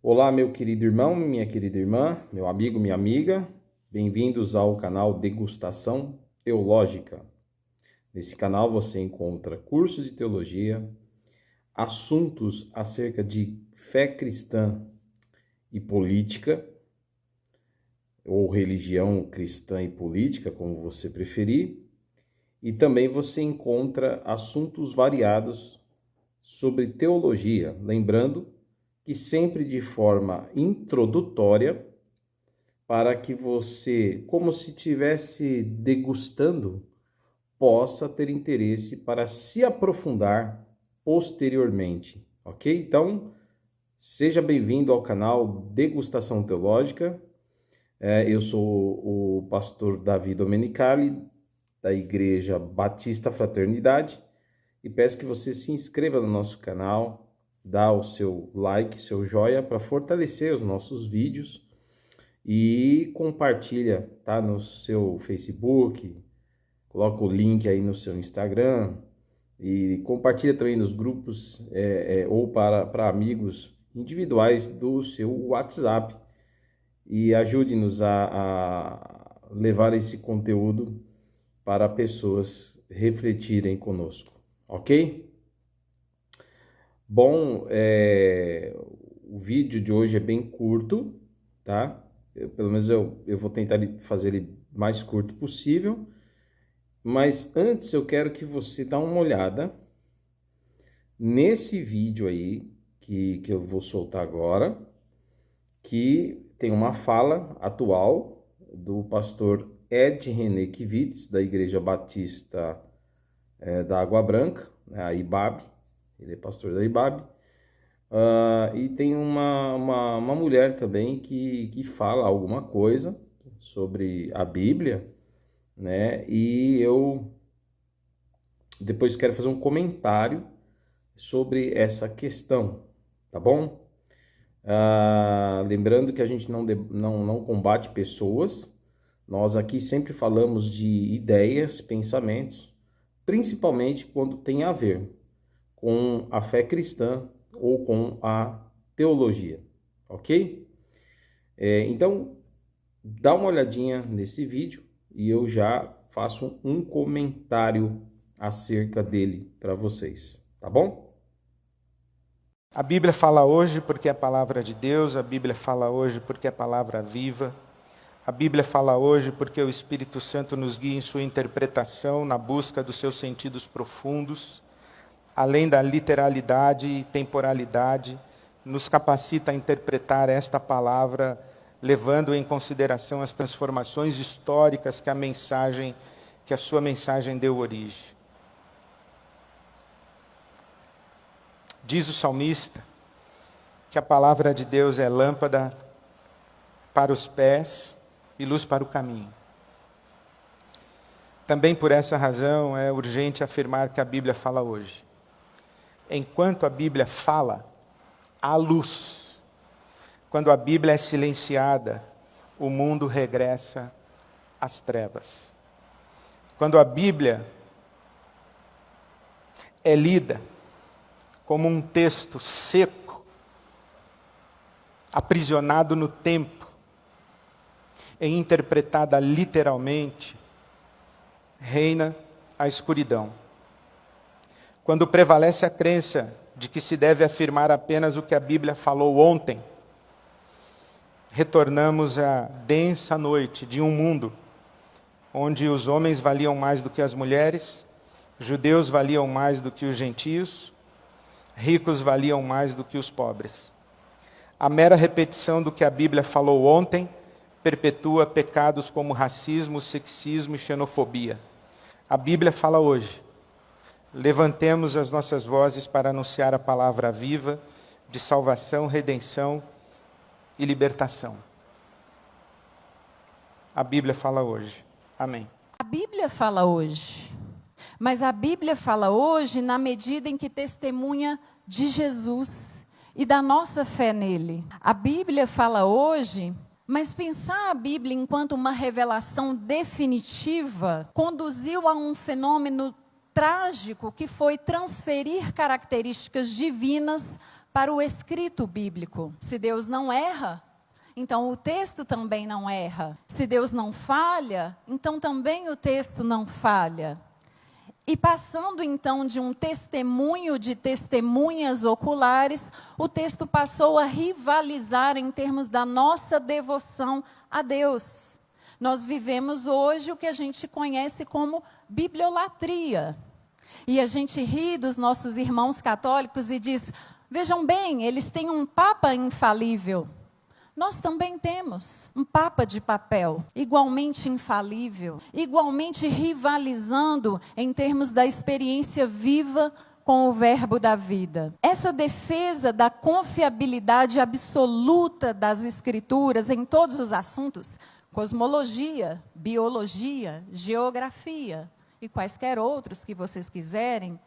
Olá, meu querido irmão, minha querida irmã, meu amigo, minha amiga, bem-vindos ao canal Degustação Teológica. Nesse canal você encontra cursos de teologia, assuntos acerca de fé cristã e política, ou religião cristã e política, como você preferir, e também você encontra assuntos variados sobre teologia, lembrando que sempre de forma introdutória, para que você, como se estivesse degustando, possa ter interesse para se aprofundar posteriormente, ok? Então, seja bem-vindo ao canal Degustação Teológica. Eu sou o pastor Davi Domenicali, da Igreja Batista Fraternidade, e peço que você se inscreva no nosso canal, dá o seu like, seu joia para fortalecer os nossos vídeos e compartilha, tá, no seu Facebook, coloca o link aí no seu Instagram e compartilha também nos grupos ou para amigos individuais do seu WhatsApp e ajude-nos a levar esse conteúdo para pessoas refletirem conosco, ok? Bom, o vídeo de hoje é bem curto, tá? Pelo menos eu vou tentar fazer ele mais curto possível. Mas antes eu quero que você dê uma olhada nesse vídeo aí que eu vou soltar agora, que tem uma fala atual do pastor Ed René Kivitz, da Igreja Batista da Água Branca, a IBAB. Ele é pastor da IBAB. E tem uma mulher também que fala alguma coisa sobre a Bíblia, né? E eu depois quero fazer um comentário sobre essa questão, tá bom? Lembrando que a gente não combate pessoas, nós aqui sempre falamos de ideias, pensamentos, principalmente quando tem a ver com a fé cristã ou com a teologia, ok? Então, dá uma olhadinha nesse vídeo e eu já faço um comentário acerca dele para vocês, tá bom? A Bíblia fala hoje porque é a palavra de Deus, a Bíblia fala hoje porque é a palavra viva, a Bíblia fala hoje porque o Espírito Santo nos guia em sua interpretação, na busca dos seus sentidos profundos, além da literalidade e temporalidade, nos capacita a interpretar esta palavra, levando em consideração as transformações históricas que a sua mensagem deu origem. Diz o salmista que a palavra de Deus é lâmpada para os pés e luz para o caminho. Também por essa razão é urgente afirmar que a Bíblia fala hoje. Enquanto a Bíblia fala, há luz. Quando a Bíblia é silenciada, o mundo regressa às trevas. Quando a Bíblia é lida como um texto seco, aprisionado no tempo, e interpretada literalmente, reina a escuridão. Quando prevalece a crença de que se deve afirmar apenas o que a Bíblia falou ontem, retornamos à densa noite de um mundo onde os homens valiam mais do que as mulheres, judeus valiam mais do que os gentios, ricos valiam mais do que os pobres. A mera repetição do que a Bíblia falou ontem perpetua pecados como racismo, sexismo e xenofobia. A Bíblia fala hoje. Levantemos as nossas vozes para anunciar a palavra viva de salvação, redenção e libertação. A Bíblia fala hoje. Amém. A Bíblia fala hoje. Mas a Bíblia fala hoje na medida em que testemunha de Jesus e da nossa fé nele. A Bíblia fala hoje, mas pensar a Bíblia enquanto uma revelação definitiva conduziu a um fenômeno trágico que foi transferir características divinas para o escrito bíblico. Se Deus não erra, então o texto também não erra. Se Deus não falha, então também o texto não falha. E passando então de um testemunho de testemunhas oculares, o texto passou a rivalizar em termos da nossa devoção a Deus. Nós vivemos hoje o que a gente conhece como bibliolatria. E a gente ri dos nossos irmãos católicos e diz: vejam bem, eles têm um papa infalível. Nós também temos um papa de papel, igualmente infalível, igualmente rivalizando em termos da experiência viva com o verbo da vida. Essa defesa da confiabilidade absoluta das Escrituras em todos os assuntos, cosmologia, biologia, geografia e quaisquer outros que vocês quiserem,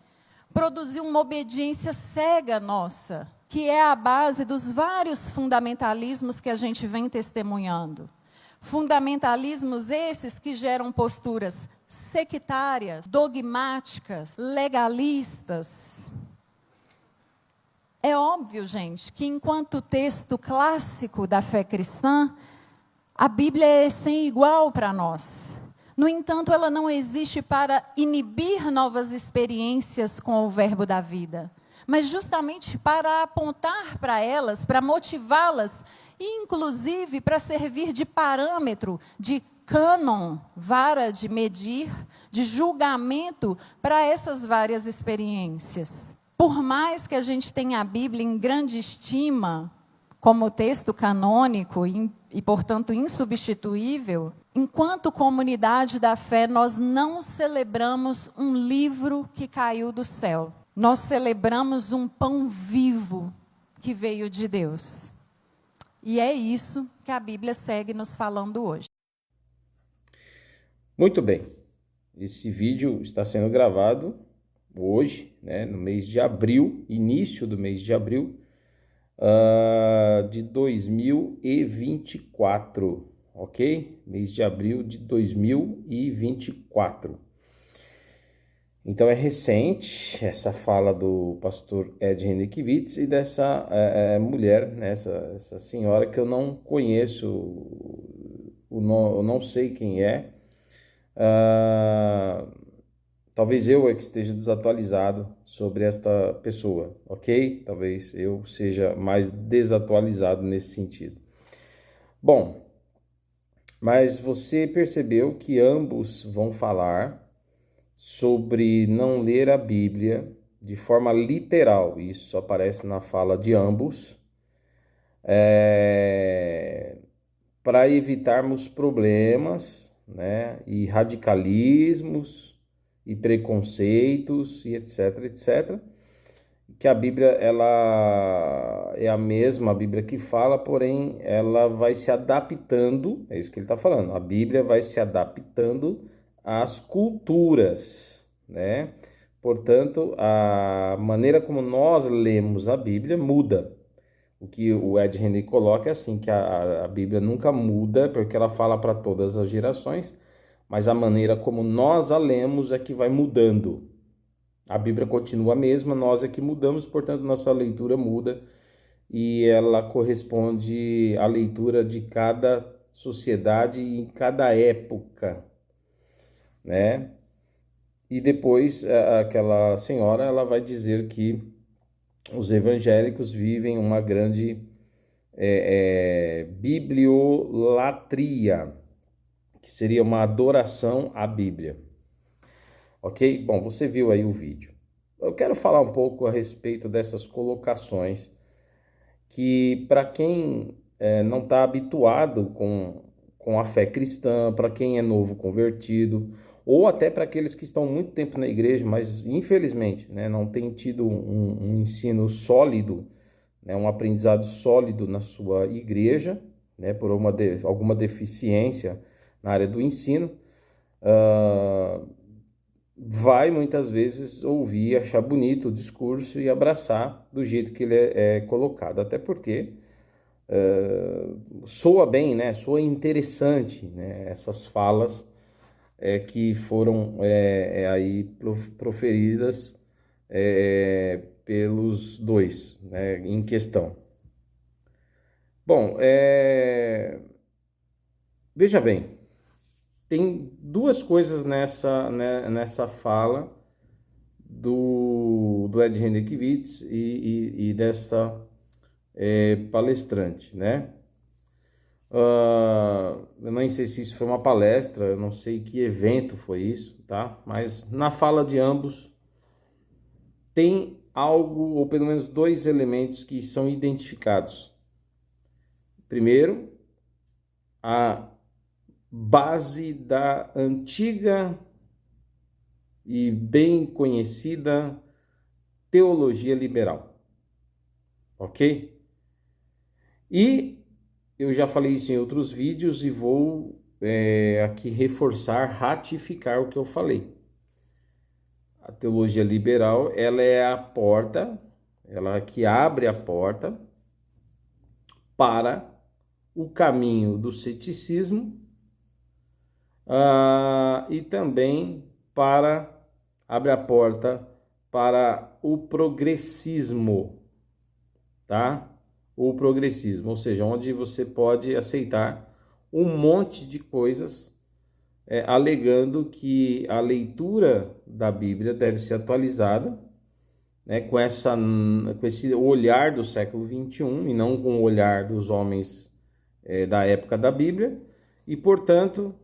produziu uma obediência cega nossa, que é a base dos vários fundamentalismos que a gente vem testemunhando. Fundamentalismos esses que geram posturas sectárias, dogmáticas, legalistas. É óbvio, gente, que enquanto texto clássico da fé cristã, a Bíblia é sem igual para nós. No entanto, ela não existe para inibir novas experiências com o verbo da vida, mas justamente para apontar para elas, para motivá-las, e inclusive para servir de parâmetro, de cânon, vara de medir, de julgamento para essas várias experiências. Por mais que a gente tenha a Bíblia em grande estima, como texto canônico e, portanto, insubstituível, enquanto comunidade da fé, nós não celebramos um livro que caiu do céu. Nós celebramos um pão vivo que veio de Deus. E é isso que a Bíblia segue nos falando hoje. Muito bem. Esse vídeo está sendo gravado hoje, no mês de abril, início do mês de abril, de 2024, ok? Mês de abril de 2024. Então é recente essa fala do pastor Ed Henriquewitz e dessa mulher, essa senhora que eu não conheço, eu não sei quem é. Talvez eu que esteja desatualizado sobre esta pessoa, ok? Talvez eu seja mais desatualizado nesse sentido. Bom, mas você percebeu que ambos vão falar sobre não ler a Bíblia de forma literal. Isso aparece na fala de ambos, para evitarmos problemas, e radicalismos e preconceitos e etc, etc. Que a Bíblia, ela é a mesma, a Bíblia que fala, porém ela vai se adaptando, é isso que ele está falando, a Bíblia vai se adaptando às culturas, Portanto, a maneira como nós lemos a Bíblia muda. O que o Ed Henry coloca é assim, que a Bíblia nunca muda, porque ela fala para todas as gerações, mas a maneira como nós a lemos é que vai mudando. A Bíblia continua a mesma, nós é que mudamos, portanto, nossa leitura muda e ela corresponde à leitura de cada sociedade e em cada época, E depois aquela senhora, ela vai dizer que os evangélicos vivem uma grande bibliolatria, que seria uma adoração à Bíblia. Ok? Bom, você viu aí o vídeo. Eu quero falar um pouco a respeito dessas colocações que, para quem não está habituado com a fé cristã, para quem é novo convertido, ou até para aqueles que estão muito tempo na igreja, mas infelizmente não tem tido um ensino sólido, um aprendizado sólido na sua igreja, por alguma deficiência na área do ensino, vai muitas vezes ouvir, achar bonito o discurso e abraçar do jeito que ele é colocado, até porque soa bem, soa interessante, essas falas que foram aí proferidas pelos dois, né, em questão. Bom, veja bem, tem duas coisas nessa fala do Ed Renekiewicz e dessa palestrante, né? Eu nem sei se isso foi uma palestra, eu não sei que evento foi isso, tá? Mas na fala de ambos tem algo, ou pelo menos dois elementos que são identificados. Primeiro, a base da antiga e bem conhecida teologia liberal, ok? E eu já falei isso em outros vídeos e vou aqui reforçar, ratificar o que eu falei. A teologia liberal, ela é a porta, ela que abre a porta para o caminho do ceticismo e também abre a porta para o progressismo, tá? O progressismo, ou seja, onde você pode aceitar um monte de coisas alegando que a leitura da Bíblia deve ser atualizada, né, com esse olhar do século XXI e não com o olhar dos homens da época da Bíblia, e, portanto,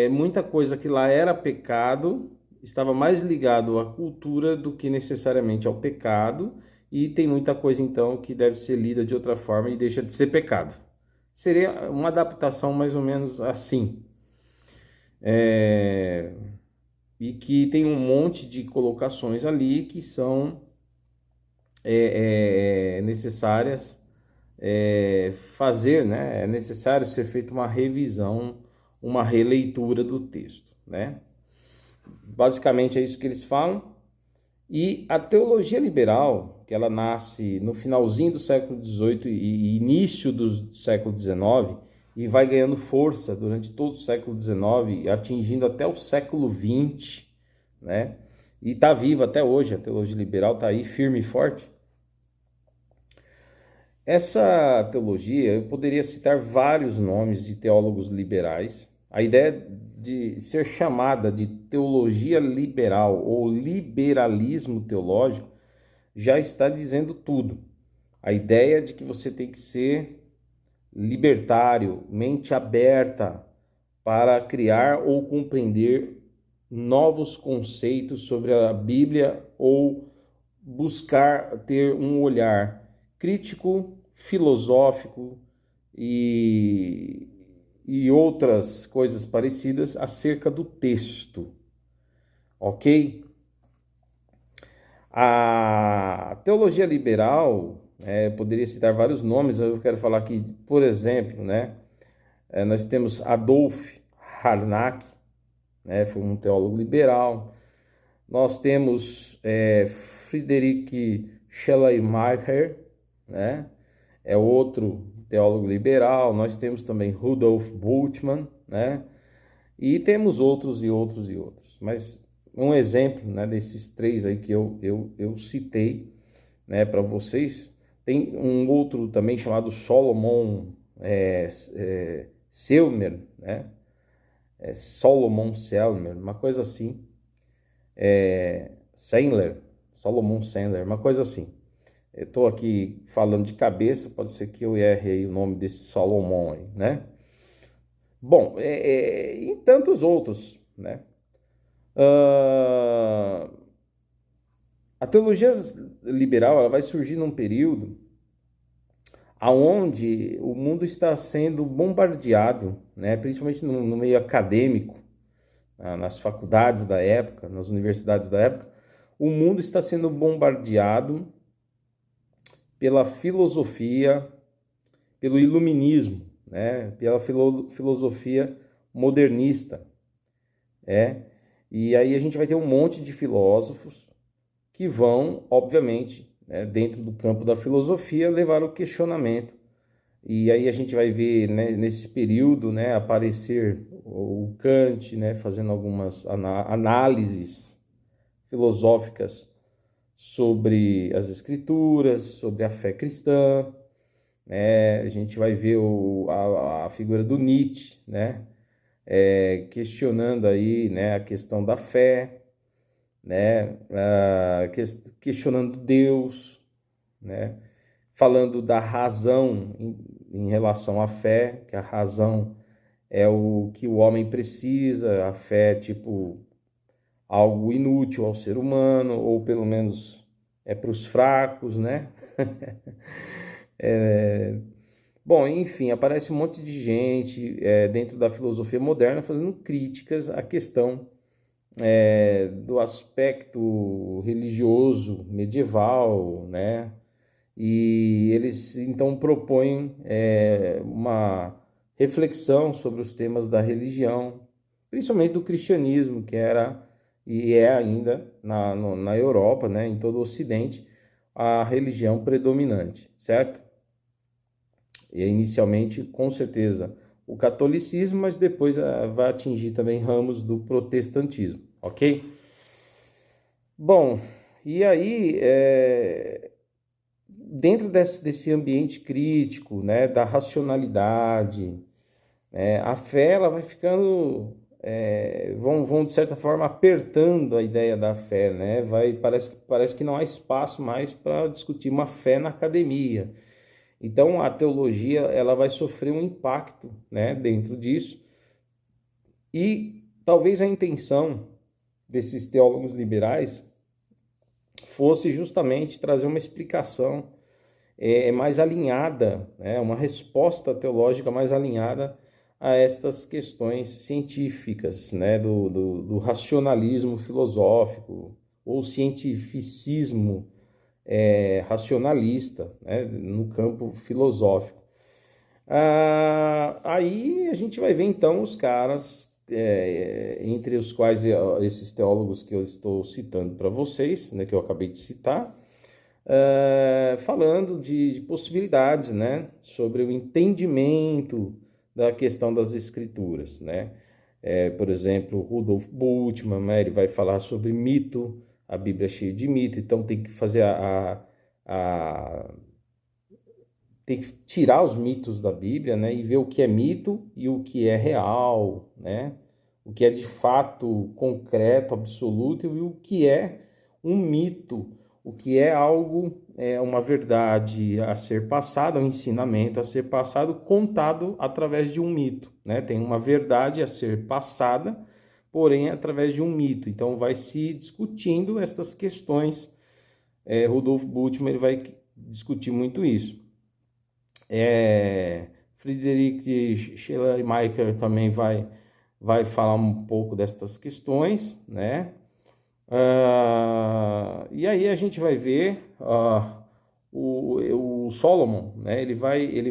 muita coisa que lá era pecado estava mais ligado à cultura do que necessariamente ao pecado, e tem muita coisa, então, que deve ser lida de outra forma e deixa de ser pecado. Seria uma adaptação mais ou menos assim. E que tem um monte de colocações ali que são necessárias fazer, né? É necessário ser feita uma revisão, uma releitura do texto, né? Basicamente é isso que eles falam. E a teologia liberal, que ela nasce no finalzinho do século XVIII e início do século XIX, e vai ganhando força durante todo o século XIX, atingindo até o século XX, né? E está viva até hoje, a teologia liberal está aí firme e forte. Essa teologia, eu poderia citar vários nomes de teólogos liberais. A ideia de ser chamada de teologia liberal ou liberalismo teológico já está dizendo tudo. A ideia de que você tem que ser libertário, mente aberta para criar ou compreender novos conceitos sobre a Bíblia ou buscar ter um olhar crítico, filosófico e outras coisas parecidas acerca do texto, ok? A teologia liberal, poderia citar vários nomes, eu quero falar aqui, por exemplo, né? Nós temos Adolf Harnack, né? Foi um teólogo liberal. Nós temos Friedrich Schleiermacher, né? É outro teólogo liberal. Nós temos também Rudolf Bultmann, né? E temos outros e outros e outros. Mas um exemplo, né, desses três aí que eu citei, né, para vocês, tem um outro também chamado Solomon Selmer, né? Solomon Selmer, uma coisa assim. Solomon Sandler, uma coisa assim. Eu estou aqui falando de cabeça, pode ser que eu erre aí o nome desse Salomão aí, né? Bom, e tantos outros, né? A teologia liberal ela vai surgir num período aonde o mundo está sendo bombardeado, né? Principalmente no meio acadêmico, nas faculdades da época, nas universidades da época, o mundo está sendo bombardeado pela filosofia, pelo iluminismo, né? Pela filosofia modernista. E aí a gente vai ter um monte de filósofos que vão, obviamente, né, dentro do campo da filosofia, levar o questionamento. E aí a gente vai ver, né, nesse período, né, aparecer o Kant, né, fazendo algumas análises filosóficas sobre as Escrituras, sobre a fé cristã, né? A gente vai ver a figura do Nietzsche, né? Questionando aí, né, a questão da fé, né? Questionando Deus, né? Falando da razão em relação à fé, que a razão é o que o homem precisa, a fé é tipo algo inútil ao ser humano, ou pelo menos é para os fracos, né? Bom, enfim, aparece um monte de gente dentro da filosofia moderna fazendo críticas à questão do aspecto religioso medieval, né? E eles então propõem uma reflexão sobre os temas da religião, principalmente do cristianismo, que era e é ainda na Europa, né, em todo o Ocidente, a religião predominante, certo? E inicialmente, com certeza, o catolicismo, mas depois vai atingir também ramos do protestantismo, ok? Bom, e aí, dentro desse ambiente crítico, né, da racionalidade, né, a fé ela vai ficando, vão de certa forma apertando a ideia da fé, né? Parece que não há espaço mais para discutir uma fé na academia. Então a teologia ela vai sofrer um impacto, né, dentro disso, e talvez a intenção desses teólogos liberais fosse justamente trazer uma explicação mais alinhada, né, uma resposta teológica mais alinhada a estas questões científicas, né, do racionalismo filosófico ou cientificismo racionalista, né, no campo filosófico. Aí a gente vai ver então os caras, entre os quais esses teólogos que eu estou citando para vocês, né, que eu acabei de citar, falando de possibilidades, né, sobre o entendimento da questão das escrituras, né? Por exemplo, Rudolf Bultmann, né, ele vai falar sobre mito, a Bíblia é cheia de mito, então tem que fazer tem que tirar os mitos da Bíblia, né, e ver o que é mito e o que é real, né? O que é de fato concreto, absoluto, e o que é um mito, o que é algo, uma verdade a ser passada, um ensinamento a ser passado, contado através de um mito, né? Tem uma verdade a ser passada, porém através de um mito. Então vai se discutindo estas questões. Rudolf Bultmann ele vai discutir muito isso. Friedrich Schleiermacher também vai falar um pouco destas questões, né? E aí a gente vai ver o Solomon, né? Ele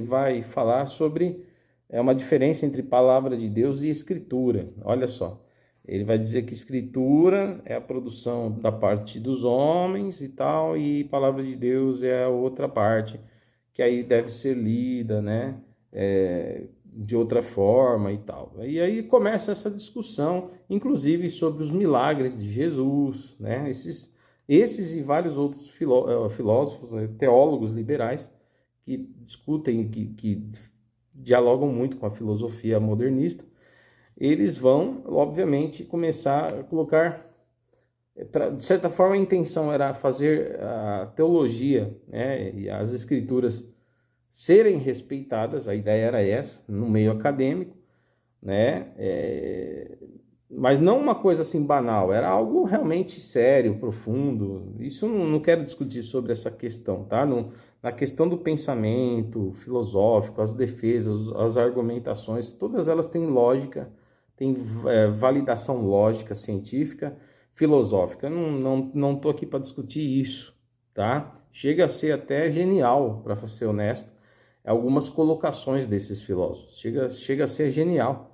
vai falar sobre uma diferença entre palavra de Deus e escritura. Olha só, ele vai dizer que escritura é a produção da parte dos homens e tal, e palavra de Deus é a outra parte, que aí deve ser lida, né? De outra forma e tal. E aí começa essa discussão, inclusive sobre os milagres de Jesus, né? Esses e vários outros filósofos, teólogos liberais que discutem, que dialogam muito com a filosofia modernista, eles vão, obviamente, começar a colocar, de certa forma, a intenção era fazer a teologia, né, e as escrituras serem respeitadas, a ideia era essa, no meio acadêmico, né? Mas não uma coisa assim banal, era algo realmente sério, profundo. Isso não quero discutir sobre essa questão, tá? Na questão do pensamento filosófico, as defesas, as argumentações, todas elas têm lógica, têm validação lógica, científica, filosófica. Não estou aqui para discutir isso, tá? Chega a ser até genial, para ser honesto, algumas colocações desses filósofos. Chega a ser genial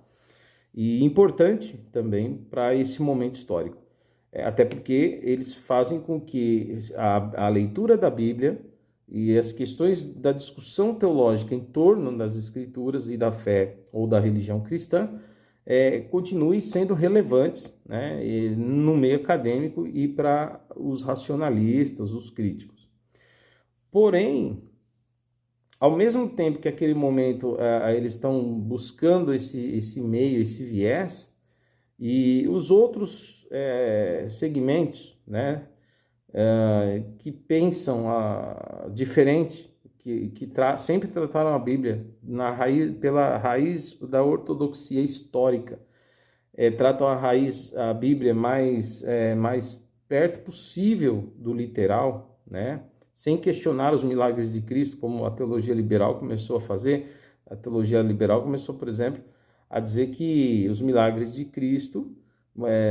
e importante também para esse momento histórico. Até porque eles fazem com que a leitura da Bíblia e as questões da discussão teológica em torno das Escrituras e da fé ou da religião cristã continue sendo relevantes, né, no meio acadêmico e para os racionalistas, os críticos. Porém, ao mesmo tempo que aquele momento eles estão buscando esse meio, esse viés, e os outros segmentos, né, que pensam diferente, que sempre trataram a Bíblia pela raiz da ortodoxia histórica, tratam a Bíblia mais perto possível do literal, né? Sem questionar os milagres de Cristo, como a teologia liberal começou a fazer. A teologia liberal começou, por exemplo, a dizer que os milagres de Cristo,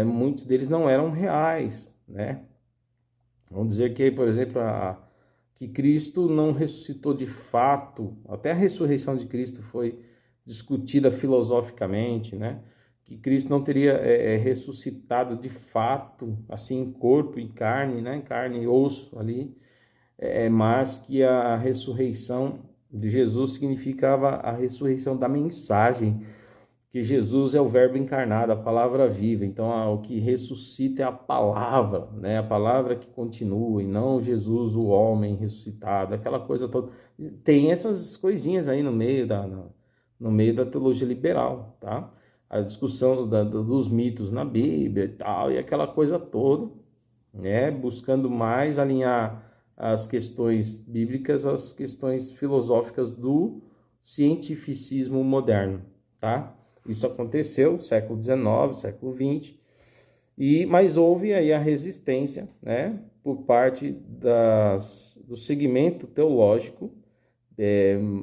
muitos deles não eram reais, né? Vamos dizer que, por exemplo, que Cristo não ressuscitou de fato, até a ressurreição de Cristo foi discutida filosoficamente, né? Que Cristo não teria ressuscitado de fato, assim, em corpo, em carne, né? Carne e osso ali, mas que a ressurreição de Jesus significava a ressurreição da mensagem, que Jesus é o verbo encarnado, a palavra viva. Então, o que ressuscita é a palavra, né? A palavra que continua, e não Jesus, o homem ressuscitado, aquela coisa toda. Tem essas coisinhas aí no meio da teologia liberal, tá? A discussão dos mitos na Bíblia e tal, e aquela coisa toda, né? Buscando mais alinhar as questões bíblicas às questões filosóficas do cientificismo moderno, tá? Isso aconteceu no século XIX, século XX, mas houve aí a resistência, né, por parte do segmento teológico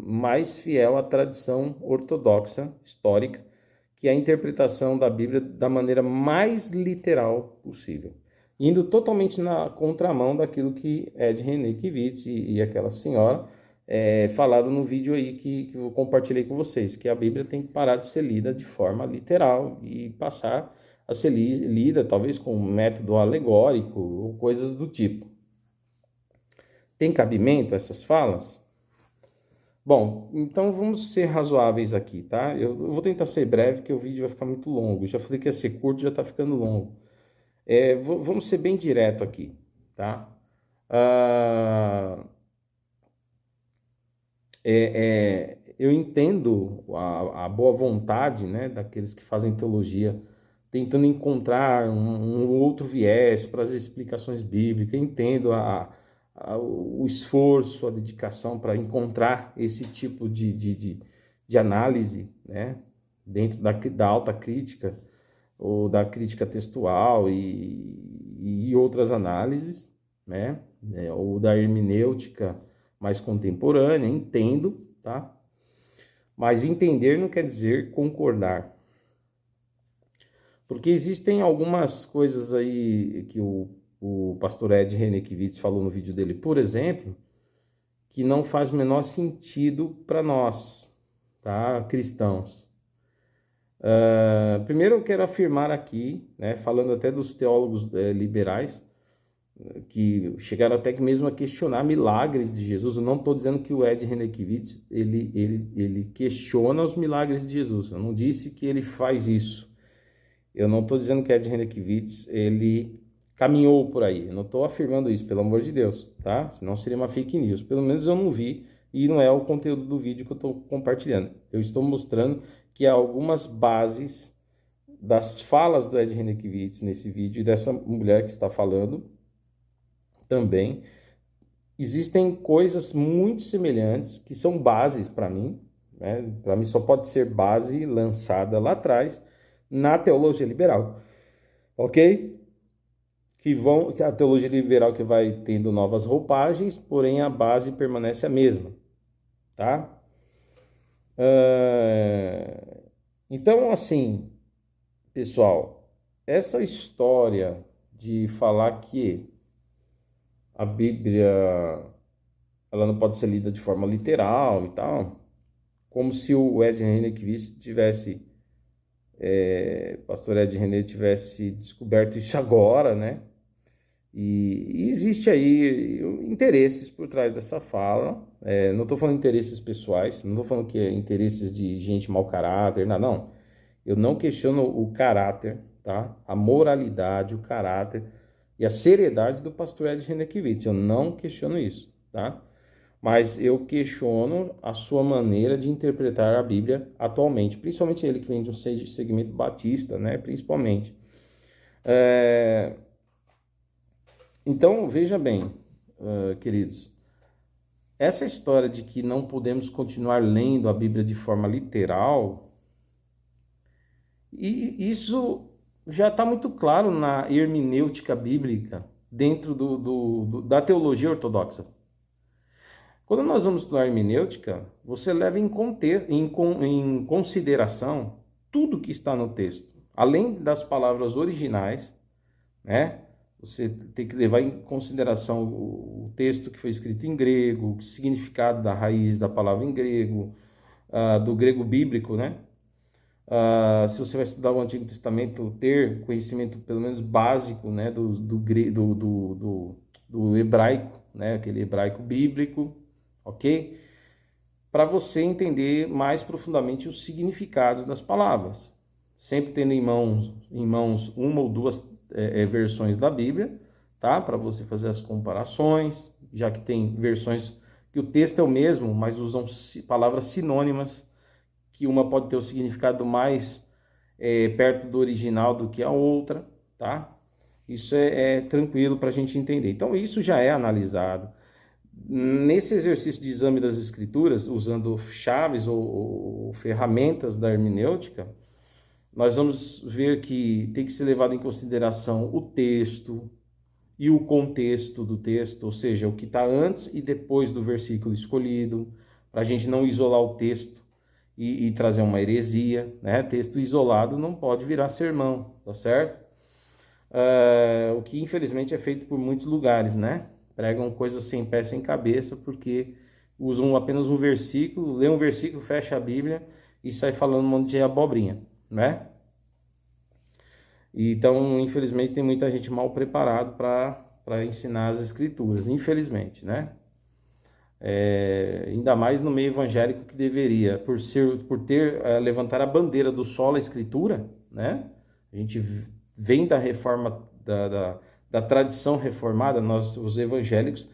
mais fiel à tradição ortodoxa histórica, que é a interpretação da Bíblia da maneira mais literal possível, indo totalmente na contramão daquilo que Ed René-Kivitz e aquela senhora falaram no vídeo aí que eu compartilhei com vocês, que a Bíblia tem que parar de ser lida de forma literal e passar a ser lida talvez com um método alegórico ou coisas do tipo. Tem cabimento essas falas? Bom, então vamos ser razoáveis aqui, tá? Eu vou tentar ser breve, porque o vídeo vai ficar muito longo. Eu já falei que ia ser curto, já está ficando longo. Vamos ser bem direto aqui, tá? Eu entendo a boa vontade, né, daqueles que fazem teologia, tentando encontrar um outro viés para as explicações bíblicas. Entendo o esforço, a dedicação para encontrar esse tipo de análise, né, dentro da alta crítica, ou da crítica textual e outras análises, né, ou da hermenêutica mais contemporânea. Entendo, tá? Mas entender não quer dizer concordar. Porque existem algumas coisas aí que o pastor Ed René-Kivitz falou no vídeo dele, por exemplo, que não faz o menor sentido para nós, tá, cristãos. Primeiro eu quero afirmar aqui, né, falando até dos teólogos liberais, que chegaram até que mesmo a questionar milagres de Jesus. Eu não estou dizendo que o Ed René-Kivitz ele questiona os milagres de Jesus. Eu não disse que ele faz isso. Eu não estou dizendo que o Ed René-Kivitz ele caminhou por aí. Eu não estou afirmando isso, pelo amor de Deus, tá? Senão seria uma fake news. Pelo menos eu não vi, e não é o conteúdo do vídeo que eu estou compartilhando. Eu estou mostrando que há algumas bases das falas do Ed René-Kivitz nesse vídeo, e dessa mulher que está falando também, existem coisas muito semelhantes que são bases para mim, né? Para mim só pode ser base lançada lá atrás na teologia liberal, ok? Que a teologia liberal que vai tendo novas roupagens, porém a base permanece a mesma, tá? Então, assim, pessoal, essa história de falar que a Bíblia ela não pode ser lida de forma literal e tal, como se o Ed René-Kivitz tivesse, pastor Ed René tivesse descoberto isso agora, né? E existe aí interesses por trás dessa fala. Não estou falando interesses pessoais, não estou falando que é interesses de gente mau caráter, não. Eu não questiono o caráter, tá? A moralidade, o caráter e a seriedade do pastor Ed Renekiewicz. Eu não questiono isso, tá? Mas eu questiono a sua maneira de interpretar a Bíblia atualmente, principalmente ele que vem de um segmento batista, né? Principalmente. Então, veja bem, queridos, essa história de que não podemos continuar lendo a Bíblia de forma literal, e isso já está muito claro na hermenêutica bíblica, dentro da teologia ortodoxa. Quando nós vamos estudar hermenêutica, você leva em consideração tudo que está no texto, além das palavras originais, né? Você tem que levar em consideração o texto que foi escrito em grego, o significado da raiz da palavra em grego, do grego bíblico, né? Se você vai estudar o Antigo Testamento, ter conhecimento pelo menos básico, né, do hebraico, né, aquele hebraico bíblico, ok? Para você entender mais profundamente os significados das palavras. Sempre tendo em mãos uma ou duas versões da Bíblia, tá? Para você fazer as comparações, já que tem versões que o texto é o mesmo, mas usam palavras sinônimas, que uma pode ter o significado mais perto do original do que a outra, tá? Isso é tranquilo para a gente entender. Então, isso já é analisado. Nesse exercício de exame das escrituras, usando chaves ou ferramentas da hermenêutica, nós vamos ver que tem que ser levado em consideração o texto e o contexto do texto, ou seja, o que está antes e depois do versículo escolhido, para a gente não isolar o texto e trazer uma heresia, né? Texto isolado não pode virar sermão, tá certo? O que infelizmente é feito por muitos lugares, né? Pregam coisas sem pé, sem cabeça, porque usam apenas um versículo, lê um versículo, fecha a Bíblia e sai falando um monte de abobrinha, né? Então, infelizmente, tem muita gente mal preparada para ensinar as escrituras, infelizmente, né? Ainda mais no meio evangélico, que deveria, levantar a bandeira do sola escritura, né? A gente vem da reforma, da tradição reformada. Nós, os evangélicos,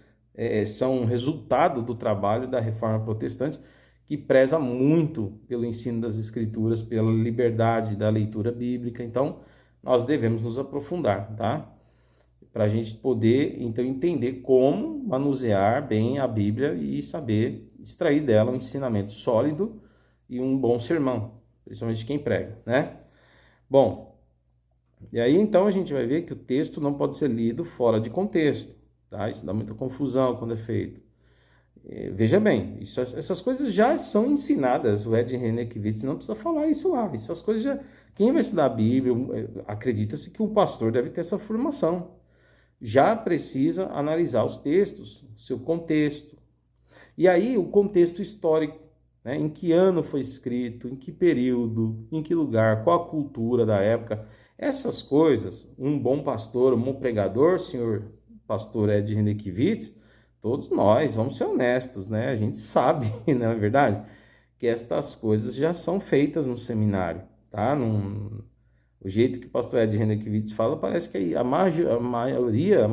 são resultado do trabalho da reforma protestante, que preza muito pelo ensino das escrituras, pela liberdade da leitura bíblica. Então, nós devemos nos aprofundar, tá? Para a gente poder, então, entender como manusear bem a Bíblia e saber extrair dela um ensinamento sólido e um bom sermão, principalmente quem prega, né? Bom, e aí, então, a gente vai ver que o texto não pode ser lido fora de contexto, tá? Isso dá muita confusão quando é feito. Veja bem, essas coisas já são ensinadas. O Ed Renekiewicz não precisa falar isso lá. Essas coisas já... Quem vai estudar a Bíblia, acredita-se que um pastor deve ter essa formação. Já precisa analisar os textos, seu contexto. E aí, o contexto histórico, né? Em que ano foi escrito, em que período, em que lugar, qual a cultura da época. Essas coisas, um bom pastor, um bom pregador, senhor pastor Ed Renekiewicz, todos nós, vamos ser honestos, né? A gente sabe, não é verdade? Que estas coisas já são feitas no seminário, tá? O jeito que o pastor Ed Renekiewicz fala, parece que a maioria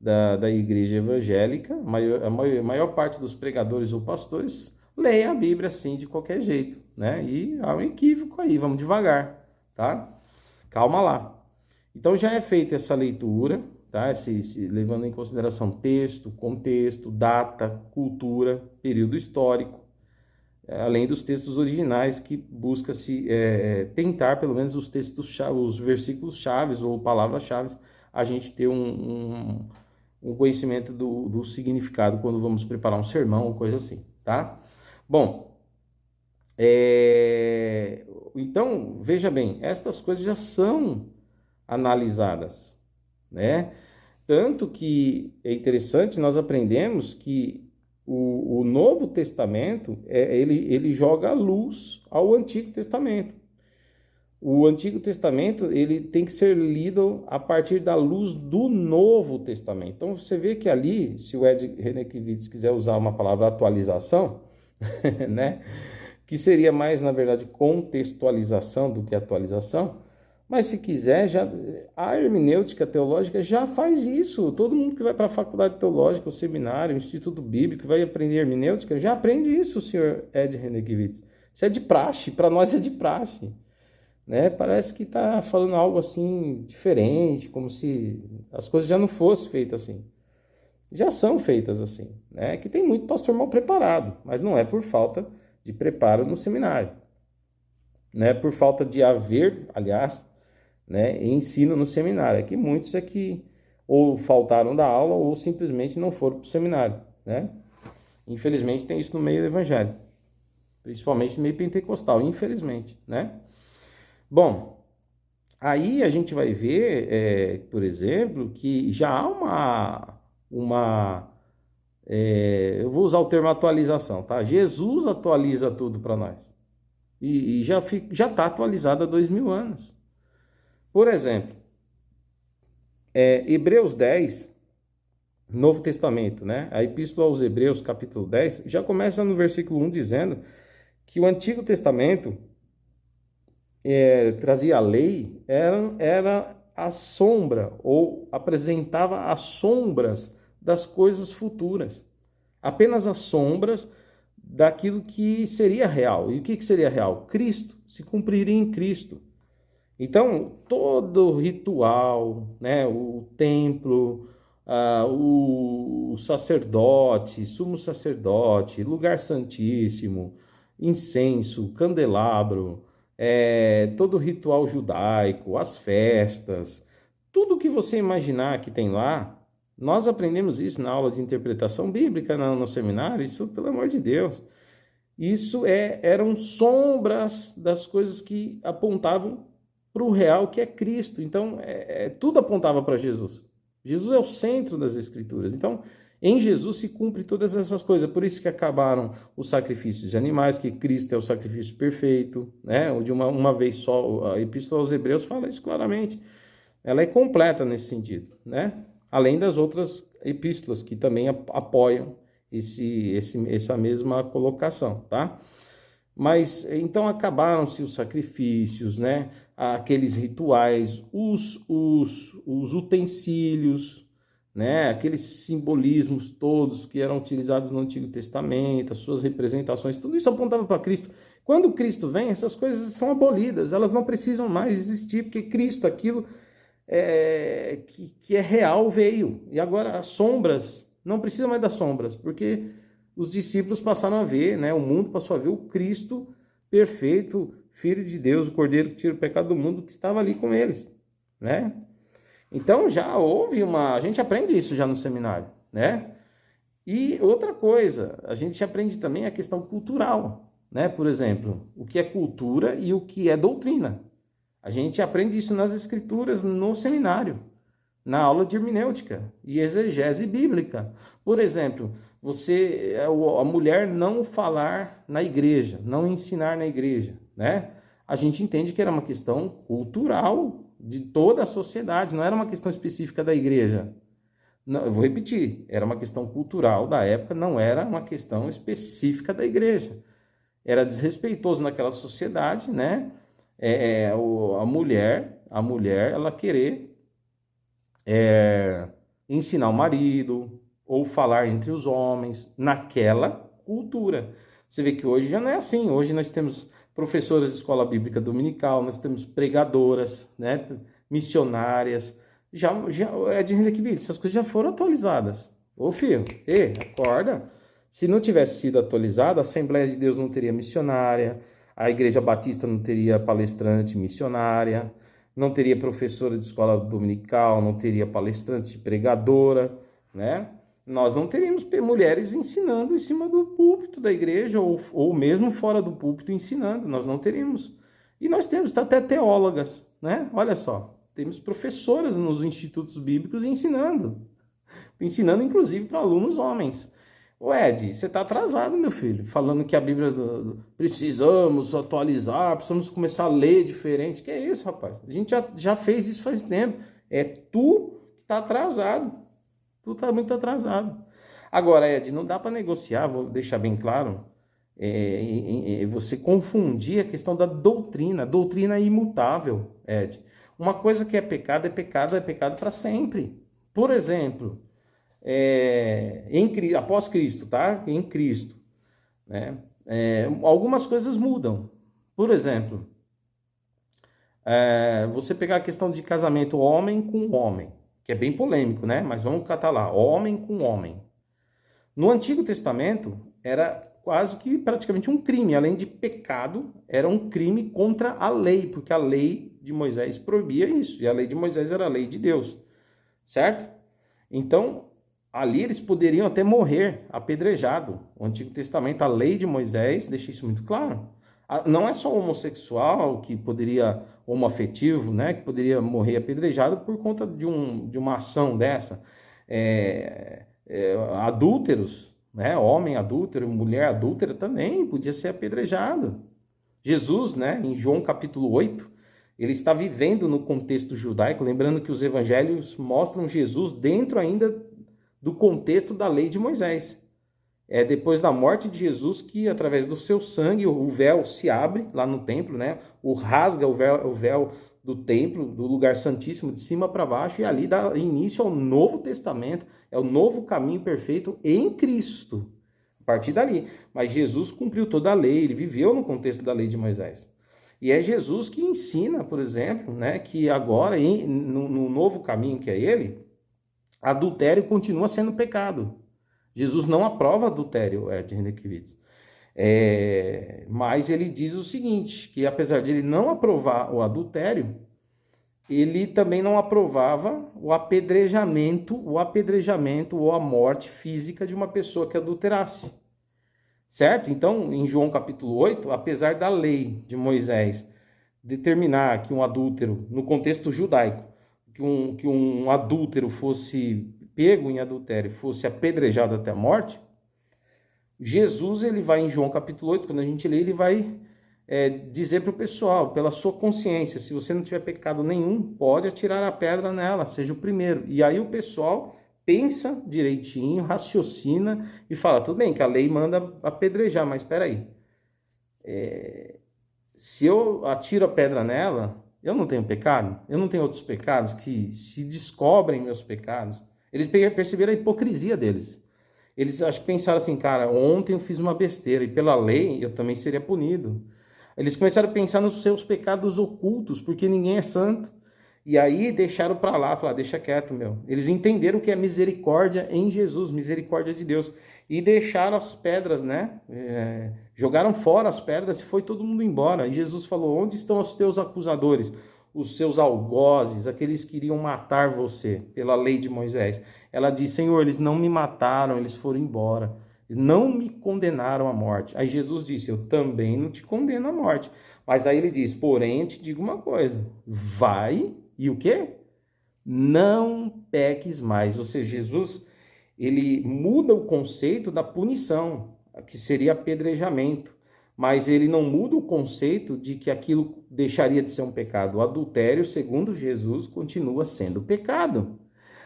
da igreja evangélica, a maior parte dos pregadores ou pastores, leem a Bíblia assim, de qualquer jeito, né? E há um equívoco aí, vamos devagar, tá? Calma lá. Então já é feita essa leitura, tá? Levando em consideração texto, contexto, data, cultura, período histórico, além dos textos originais, que busca-se tentar, pelo menos os textos, os versículos chaves ou palavras-chave, a gente ter um conhecimento do significado quando vamos preparar um sermão ou coisa assim, tá? Bom, então, veja bem, estas coisas já são analisadas, né? Tanto que é interessante, nós aprendemos que o Novo Testamento, ele joga luz ao Antigo Testamento. O Antigo Testamento, ele tem que ser lido a partir da luz do Novo Testamento. Então, você vê que ali, se o Ed Renekiewicz quiser usar uma palavra atualização, né? que seria mais, na verdade, contextualização do que atualização. Mas se quiser, a hermenêutica teológica já faz isso. Todo mundo que vai para a faculdade teológica, o seminário, o Instituto Bíblico, vai aprender hermenêutica, já aprende isso, senhor Ed Renekiewicz. Isso é de praxe, para nós é de praxe. Né? Parece que está falando algo assim diferente, como se as coisas já não fossem feitas assim. Já são feitas assim. Né? Que tem muito pastor mal preparado, mas não é por falta de preparo no seminário. Não é por falta de haver, aliás, né, ensino no seminário. É que muitos é que ou faltaram da aula ou simplesmente não foram para o seminário. Né? Infelizmente tem isso no meio do evangelho. Principalmente no meio pentecostal, infelizmente. Né? Bom, aí a gente vai ver, por exemplo, que já há eu vou usar o termo atualização, tá? Jesus atualiza tudo para nós. E já está atualizado há 2000 anos. Por exemplo, Hebreus 10, Novo Testamento, né? A Epístola aos Hebreus, capítulo 10, já começa no versículo 1 dizendo que o Antigo Testamento trazia a lei, era a sombra, ou apresentava as sombras das coisas futuras. Apenas as sombras daquilo que seria real. E o que seria real? Cristo, se cumpriria em Cristo. Então, todo ritual, né, o templo, o sacerdote, sumo sacerdote, lugar santíssimo, incenso, candelabro, todo ritual judaico, as festas, tudo que você imaginar que tem lá, nós aprendemos isso na aula de interpretação bíblica, no seminário, isso, pelo amor de Deus. Isso eram sombras das coisas que apontavam para o real, que é Cristo. Então, tudo apontava para Jesus. Jesus é o centro das Escrituras. Então, em Jesus se cumpre todas essas coisas. Por isso que acabaram os sacrifícios de animais, que Cristo é o sacrifício perfeito, né? De uma vez só. A Epístola aos Hebreus fala isso claramente. Ela é completa nesse sentido, né? Além das outras epístolas que também apoiam essa mesma colocação, tá? Mas, então, acabaram-se os sacrifícios, né? Aqueles rituais, os utensílios, né? Aqueles simbolismos todos que eram utilizados no Antigo Testamento, as suas representações, tudo isso apontava para Cristo. Quando Cristo vem, essas coisas são abolidas, elas não precisam mais existir, porque Cristo, aquilo que é real, veio. E agora as sombras, não precisa mais das sombras, porque os discípulos passaram a ver, né? O mundo passou a ver o Cristo perfeito, Filho de Deus, o Cordeiro que tira o pecado do mundo, que estava ali com eles, né? Então já houve a gente aprende isso já no seminário, né? E outra coisa, a gente aprende também a questão cultural, né? Por exemplo, o que é cultura e o que é doutrina. A gente aprende isso nas escrituras no seminário, na aula de hermenêutica e exegese bíblica. Por exemplo, a mulher não falar na igreja, não ensinar na igreja, né? A gente entende que era uma questão cultural de toda a sociedade, não era uma questão específica da igreja. Não, eu vou repetir, era uma questão cultural da época, não era uma questão específica da igreja. Era desrespeitoso naquela sociedade, né? A mulher, ela querer ensinar o marido ou falar entre os homens naquela cultura. Você vê que hoje já não é assim. Hoje nós temos professoras de escola bíblica dominical, nós temos pregadoras, né, missionárias. Já é de renda que vive, essas coisas já foram atualizadas. Ô filho, acorda. Se não tivesse sido atualizado, a Assembleia de Deus não teria missionária, a Igreja Batista não teria palestrante missionária, não teria professora de escola dominical, não teria palestrante pregadora, né? Nós não teríamos mulheres ensinando em cima do púlpito da igreja ou mesmo fora do púlpito ensinando, nós não teríamos. E nós temos até teólogas, né? Olha só, temos professoras nos institutos bíblicos ensinando inclusive para alunos homens. Ô Ed, você está atrasado, meu filho, falando que a Bíblia precisamos atualizar, precisamos começar a ler diferente. Que é isso, rapaz? A gente já fez isso faz tempo. É tu que está atrasado. Tu está muito atrasado. Agora, Ed, não dá para negociar, vou deixar bem claro, você confundir a questão da doutrina. A doutrina é imutável, Ed. Uma coisa que é pecado para sempre. Por exemplo, após Cristo, tá? Em Cristo, né? Algumas coisas mudam. Por exemplo, você pegar a questão de casamento homem com homem, que é bem polêmico, né? Mas vamos catar lá, homem com homem. No Antigo Testamento, era quase que praticamente um crime. Além de pecado, era um crime contra a lei, porque a lei de Moisés proibia isso. E a lei de Moisés era a lei de Deus, certo? Então, ali eles poderiam até morrer apedrejado. O Antigo Testamento, a lei de Moisés, deixa isso muito claro. Não é só o homossexual que poderia, homoafetivo, né, que poderia morrer apedrejado por conta de uma ação dessa. Adúlteros, né, homem adúltero, mulher adúltera também podia ser apedrejado. Jesus, né, em João capítulo 8, ele está vivendo no contexto judaico, lembrando que os evangelhos mostram Jesus dentro ainda do contexto da lei de Moisés. É depois da morte de Jesus que, através do seu sangue, o véu se abre lá no templo, né? Rasga o véu do templo, do lugar santíssimo, de cima para baixo, e ali dá início ao Novo Testamento, é o novo caminho perfeito em Cristo. A partir dali. Mas Jesus cumpriu toda a lei, ele viveu no contexto da lei de Moisés. E é Jesus que ensina, por exemplo, né, que agora, no novo caminho que é ele, adultério continua sendo pecado. Jesus não aprova adultério, Ed Henriquevides. Mas ele diz o seguinte, que apesar de ele não aprovar o adultério, ele também não aprovava o apedrejamento ou a morte física de uma pessoa que adulterasse. Certo? Então, em João capítulo 8, apesar da lei de Moisés determinar que um adúltero, no contexto judaico, que um adúltero fosse pego em adultério, fosse apedrejado até a morte, Jesus, ele vai em João capítulo 8, quando a gente lê, ele vai dizer para o pessoal, pela sua consciência, se você não tiver pecado nenhum, pode atirar a pedra nela, seja o primeiro. E aí o pessoal pensa direitinho, raciocina e fala, tudo bem que a lei manda apedrejar, mas espera aí. Se eu atiro a pedra nela, eu não tenho pecado? Eu não tenho outros pecados que se descobrem meus pecados? Eles perceberam a hipocrisia deles. Eles acho que pensaram assim, cara, ontem eu fiz uma besteira e pela lei eu também seria punido. Eles começaram a pensar nos seus pecados ocultos, porque ninguém é santo. E aí deixaram para lá, falaram, deixa quieto, meu. Eles entenderam o que é misericórdia em Jesus, misericórdia de Deus. E deixaram as pedras, né? Jogaram fora as pedras e foi todo mundo embora. E Jesus falou, onde estão os teus acusadores? Os seus algozes, aqueles que iriam matar você pela lei de Moisés. Ela diz, Senhor, eles não me mataram, eles foram embora. Não me condenaram à morte. Aí Jesus disse, eu também não te condeno à morte. Mas aí ele diz, porém, eu te digo uma coisa, vai e o quê? Não peques mais. Ou seja, Jesus, ele muda o conceito da punição, que seria apedrejamento. Mas ele não muda o conceito de que aquilo deixaria de ser um pecado. O adultério, segundo Jesus, continua sendo pecado.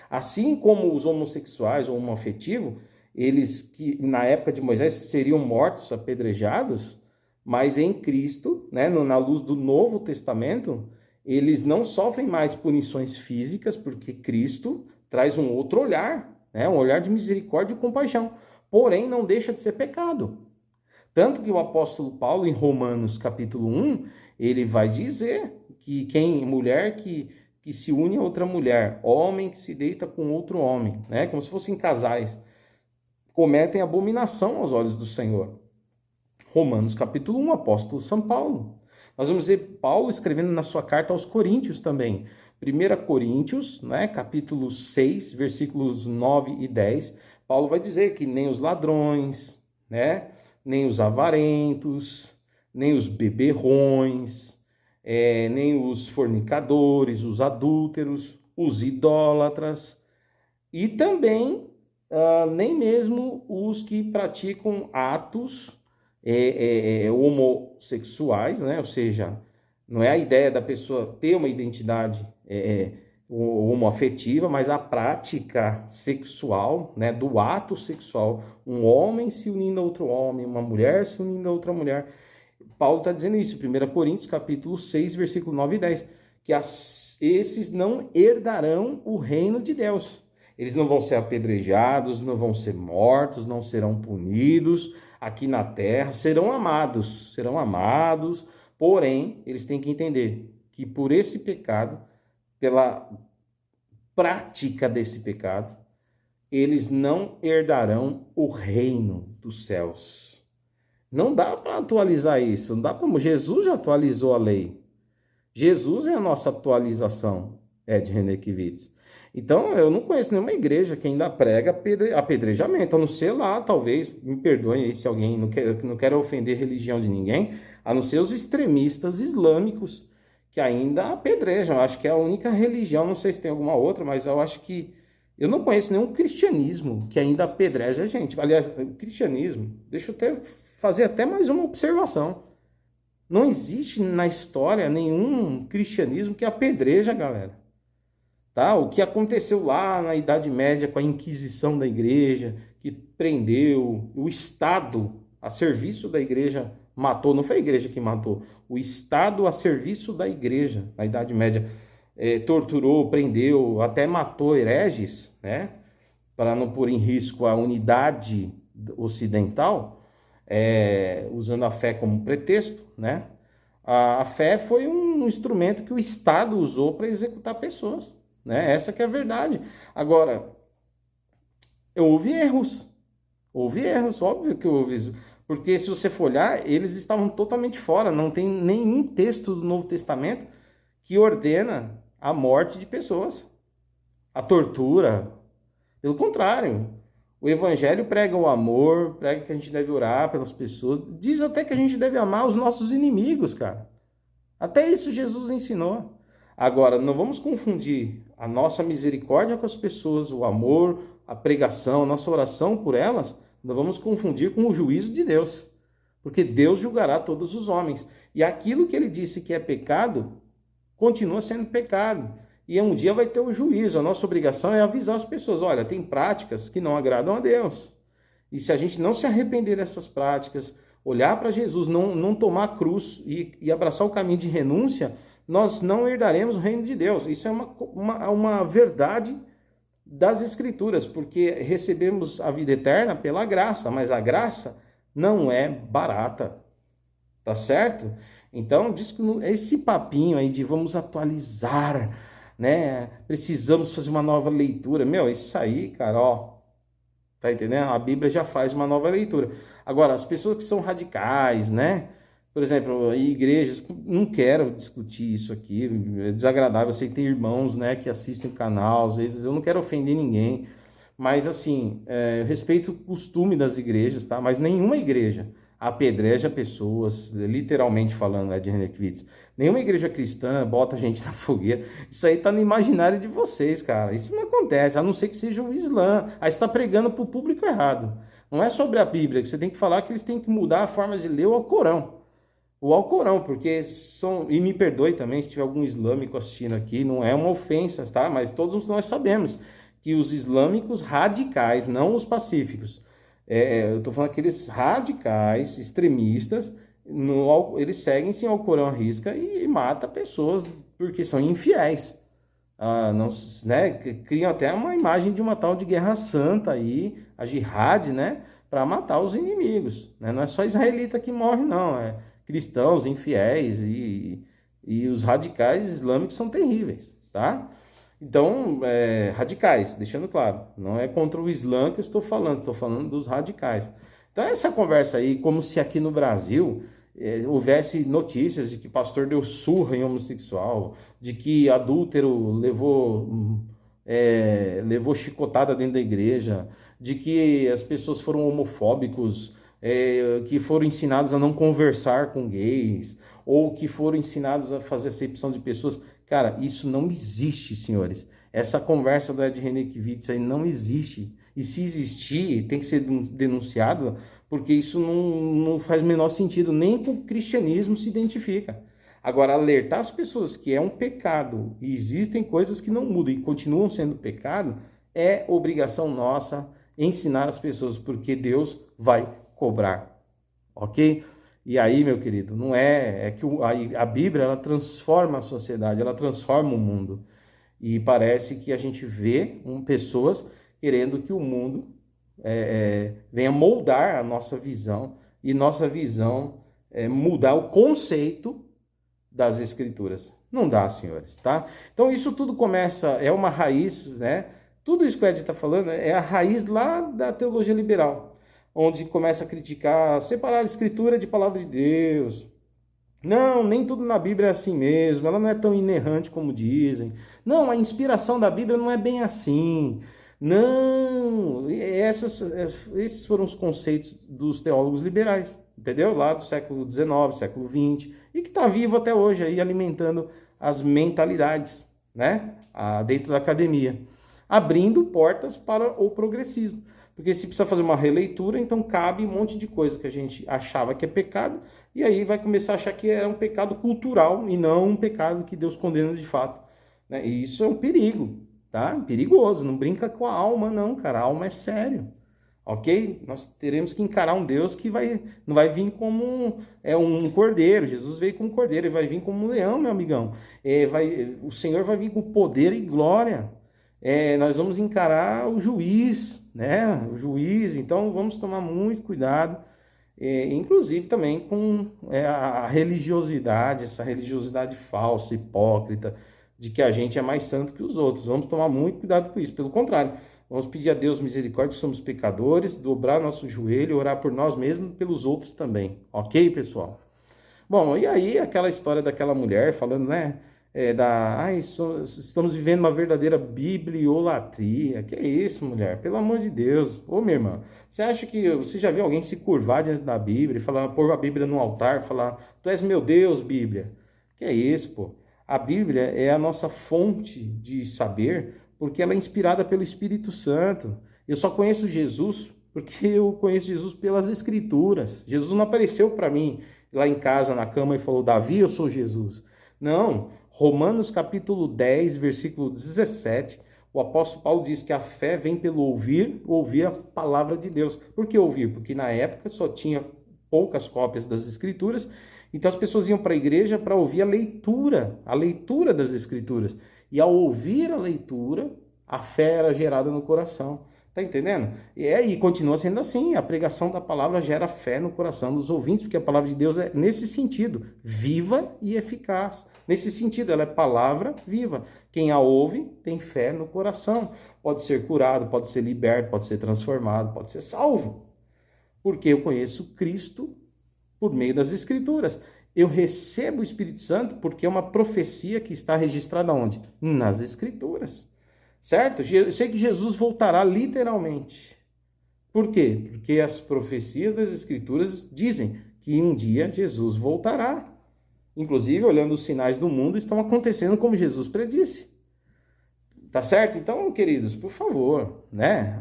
Assim como os homossexuais ou homoafetivos, eles que na época de Moisés seriam mortos, apedrejados, mas em Cristo, né, na luz do Novo Testamento, eles não sofrem mais punições físicas, porque Cristo traz um outro olhar, né, um olhar de misericórdia e compaixão. Porém, não deixa de ser pecado. Tanto que o apóstolo Paulo, em Romanos capítulo 1, ele vai dizer que mulher que se une a outra mulher, homem que se deita com outro homem, né, como se fossem casais, cometem abominação aos olhos do Senhor. Romanos capítulo 1, apóstolo São Paulo. Nós vamos ver Paulo escrevendo na sua carta aos Coríntios também. 1 Coríntios, né, capítulo 6, versículos 9 e 10, Paulo vai dizer que nem os ladrões, né, nem os avarentos, nem os beberrões, nem os fornicadores, os adúlteros, os idólatras e também nem mesmo os que praticam atos homossexuais, né? Ou seja, não é a ideia da pessoa ter uma identidade homoafetiva, mas a prática sexual, né, do ato sexual, um homem se unindo a outro homem, uma mulher se unindo a outra mulher. Paulo está dizendo isso, 1 Coríntios, capítulo 6, versículo 9 e 10, que esses não herdarão o reino de Deus. Eles não vão ser apedrejados, não vão ser mortos, não serão punidos aqui na terra, serão amados, porém, eles têm que entender que por esse pecado, pela prática desse pecado, eles não herdarão o reino dos céus. Não dá para atualizar isso, não dá para. Jesus já atualizou a lei. Jesus é a nossa atualização, Ed Renekiewicz. Então, eu não conheço nenhuma igreja que ainda prega apedrejamento, a não ser lá, talvez, me perdoem aí se alguém não quer ofender a religião de ninguém, a não ser os extremistas islâmicos, que ainda apedrejam. Eu acho que é a única religião, não sei se tem alguma outra, mas eu acho que eu não conheço nenhum cristianismo que ainda apedreja a gente. Aliás, o cristianismo, deixa eu fazer até mais uma observação. Não existe na história nenhum cristianismo que apedreja a galera. Tá? O que aconteceu lá na Idade Média com a Inquisição da igreja, que prendeu o Estado a serviço da igreja, matou, não foi a igreja que matou, o Estado a serviço da igreja, na Idade Média, torturou, prendeu, até matou hereges, né? Para não pôr em risco a unidade ocidental, usando a fé como pretexto, né? A fé foi um instrumento que o Estado usou para executar pessoas, né? Essa que é a verdade. Agora, houve erros, óbvio que houve isso. Porque se você for olhar, eles estavam totalmente fora, não tem nenhum texto do Novo Testamento que ordena a morte de pessoas, a tortura. Pelo contrário, o Evangelho prega o amor, prega que a gente deve orar pelas pessoas, diz até que a gente deve amar os nossos inimigos, cara. Até isso Jesus ensinou. Agora, não vamos confundir a nossa misericórdia com as pessoas, o amor, a pregação, a nossa oração por elas, não vamos confundir com o juízo de Deus, porque Deus julgará todos os homens. E aquilo que ele disse que é pecado, continua sendo pecado. E um dia vai ter o juízo. A nossa obrigação é avisar as pessoas, olha, tem práticas que não agradam a Deus. E se a gente não se arrepender dessas práticas, olhar para Jesus, não tomar a cruz e abraçar o caminho de renúncia, nós não herdaremos o reino de Deus. Isso é uma verdade das Escrituras, porque recebemos a vida eterna pela graça, mas a graça não é barata, tá certo? Então, esse papinho aí de vamos atualizar, né? Precisamos fazer uma nova leitura. Isso aí, cara, ó, tá entendendo? A Bíblia já faz uma nova leitura. Agora, as pessoas que são radicais, né? Por exemplo, igrejas, não quero discutir isso aqui, é desagradável. Eu sei que tem irmãos, né, que assistem o canal, às vezes eu não quero ofender ninguém, mas assim, eu respeito o costume das igrejas, tá? Mas nenhuma igreja apedreja pessoas, literalmente falando, de Renekiewicz. Nenhuma igreja cristã bota gente na fogueira. Isso aí tá no imaginário de vocês, cara. Isso não acontece, a não ser que seja o Islã. Aí você está pregando para o público errado. Não é sobre a Bíblia, que você tem que falar que eles têm que mudar a forma de ler o Alcorão. O Alcorão, porque e me perdoe também se tiver algum islâmico assistindo aqui, não é uma ofensa, tá? Mas todos nós sabemos que os islâmicos radicais, não os pacíficos, eu estou falando aqueles radicais, extremistas, eles seguem sim o Alcorão à risca e matam pessoas porque são infiéis. Não, né? Criam até uma imagem de uma tal de guerra santa aí, a jihad, né? Para matar os inimigos, né? Não é só israelita que morre, não, cristãos, infiéis e os radicais islâmicos são terríveis, tá? Então, radicais, deixando claro, não é contra o Islã que eu estou falando dos radicais. Então, essa conversa aí, como se aqui no Brasil houvesse notícias de que pastor deu surra em homossexual, de que adúltero levou chicotada dentro da igreja, de que as pessoas foram homofóbicos, que foram ensinados a não conversar com gays, ou que foram ensinados a fazer acepção de pessoas. Cara, isso não existe, senhores. Essa conversa do Ed Renekiewicz aí não existe. E se existir, tem que ser denunciado, porque isso não faz o menor sentido, nem com o cristianismo se identifica. Agora, alertar as pessoas que é um pecado e existem coisas que não mudam e continuam sendo pecado, é obrigação nossa ensinar as pessoas, porque Deus vai cobrar, ok? E aí, meu querido, não é que a Bíblia, ela transforma a sociedade, ela transforma o mundo. E parece que a gente vê pessoas querendo que o mundo venha moldar a nossa visão, e nossa visão mudar o conceito das Escrituras. Não dá, senhores, tá? Então isso tudo começa, é uma raiz, né? Tudo isso que o Ed está falando é a raiz lá da teologia liberal, onde começa a criticar, separar a Escritura de palavra de Deus. Não, nem tudo na Bíblia é assim mesmo, ela não é tão inerrante como dizem. Não, a inspiração da Bíblia não é bem assim. Não, esses foram os conceitos dos teólogos liberais, entendeu? Lá do século XIX, século XX, e que está vivo até hoje, aí alimentando as mentalidades, né? Dentro da academia, abrindo portas para o progressismo. Porque se precisa fazer uma releitura, então cabe um monte de coisa que a gente achava que é pecado, e aí vai começar a achar que é um pecado cultural e não um pecado que Deus condena de fato, né? E isso é um perigo, tá? Perigoso, não brinca com a alma não, cara, a alma é sério, ok? Nós teremos que encarar um Deus que não vai vir como um cordeiro. Jesus veio como cordeiro, ele vai vir como um leão, meu amigão. O Senhor vai vir com poder e glória. Nós vamos encarar o juiz, né? O juiz, então vamos tomar muito cuidado, inclusive também com a religiosidade, essa religiosidade falsa, hipócrita, de que a gente é mais santo que os outros. Vamos tomar muito cuidado com isso. Pelo contrário, vamos pedir a Deus misericórdia, que somos pecadores, dobrar nosso joelho, orar por nós mesmos e pelos outros também. Ok, pessoal? Bom, e aí aquela história daquela mulher falando, né? Estamos vivendo uma verdadeira bibliolatria. Que é isso, mulher? Pelo amor de Deus. Ô, minha irmã, você já viu alguém se curvar diante da Bíblia e falar, pôr a Bíblia no altar, falar, tu és meu Deus, Bíblia? Que é isso, pô? A Bíblia é a nossa fonte de saber, porque ela é inspirada pelo Espírito Santo. Eu só conheço Jesus porque eu conheço Jesus pelas Escrituras. Jesus não apareceu para mim lá em casa, na cama, e falou, Davi, eu sou Jesus. Não. Romanos capítulo 10, versículo 17, o apóstolo Paulo diz que a fé vem pelo ouvir a palavra de Deus. Por que ouvir? Porque na época só tinha poucas cópias das Escrituras, então as pessoas iam para a igreja para ouvir a leitura das Escrituras. E ao ouvir a leitura, a fé era gerada no coração. Tá entendendo? E continua sendo assim, a pregação da palavra gera fé no coração dos ouvintes, porque a palavra de Deus é nesse sentido, viva e eficaz. Nesse sentido, ela é palavra viva. Quem a ouve tem fé no coração. Pode ser curado, pode ser liberto, pode ser transformado, pode ser salvo. Porque eu conheço Cristo por meio das Escrituras. Eu recebo o Espírito Santo porque é uma profecia que está registrada onde? Nas Escrituras. Certo? Eu sei que Jesus voltará literalmente. Por quê? Porque as profecias das Escrituras dizem que um dia Jesus voltará. Inclusive, olhando os sinais do mundo, estão acontecendo como Jesus predisse. Tá certo? Então, queridos, por favor, né?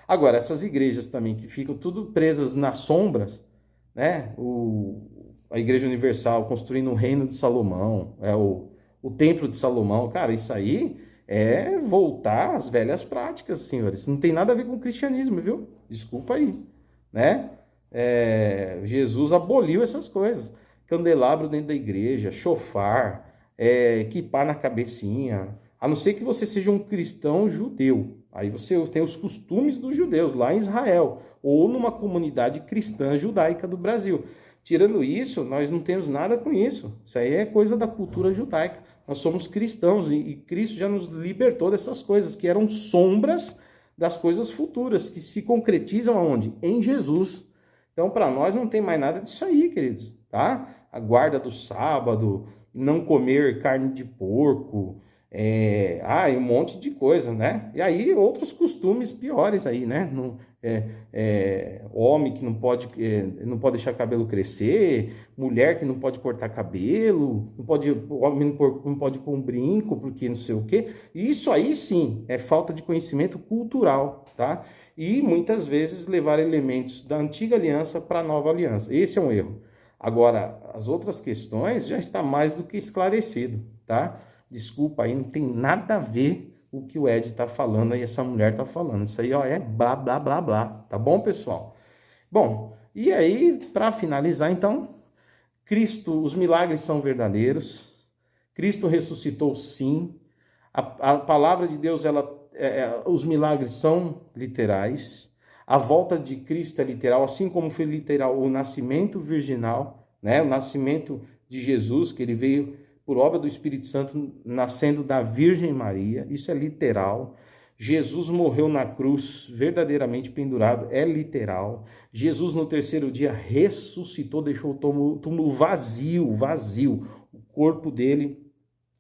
Agora, essas igrejas também que ficam tudo presas nas sombras, né? A Igreja Universal construindo o Reino de Salomão, o Templo de Salomão. Cara, isso aí é voltar às velhas práticas, senhores. Não tem nada a ver com o cristianismo, viu? Desculpa aí, né? Jesus aboliu essas coisas. Candelabro dentro da igreja, chofar, quipá na cabecinha, a não ser que você seja um cristão judeu. Aí você tem os costumes dos judeus lá em Israel, ou numa comunidade cristã judaica do Brasil. Tirando isso, nós não temos nada com isso. Isso aí é coisa da cultura judaica. Nós somos cristãos e Cristo já nos libertou dessas coisas que eram sombras das coisas futuras, que se concretizam aonde? Em Jesus. Então, para nós não tem mais nada disso aí, queridos, tá? A guarda do sábado, não comer carne de porco, um monte de coisa, né? E aí outros costumes piores aí, né? Homem que não pode deixar cabelo crescer, mulher que não pode cortar cabelo, homem não pode pôr um brinco porque não sei o quê. Isso aí sim é falta de conhecimento cultural, tá? E muitas vezes levar elementos da antiga aliança para a nova aliança. Esse é um erro. Agora, as outras questões já está mais do que esclarecido, tá? Desculpa aí, não tem nada a ver o que o Ed está falando e essa mulher está falando. Isso aí, ó, é blá, blá, blá, blá. Tá bom, pessoal? Bom, e aí, para finalizar, então, Cristo, os milagres são verdadeiros. Cristo ressuscitou, sim. A palavra de Deus, os milagres são literais. A volta de Cristo é literal, assim como foi literal o nascimento virginal, né? O nascimento de Jesus, que ele veio por obra do Espírito Santo, nascendo da Virgem Maria. Isso é literal. Jesus morreu na cruz, verdadeiramente pendurado, é literal. Jesus no terceiro dia ressuscitou, deixou o túmulo vazio. O corpo dele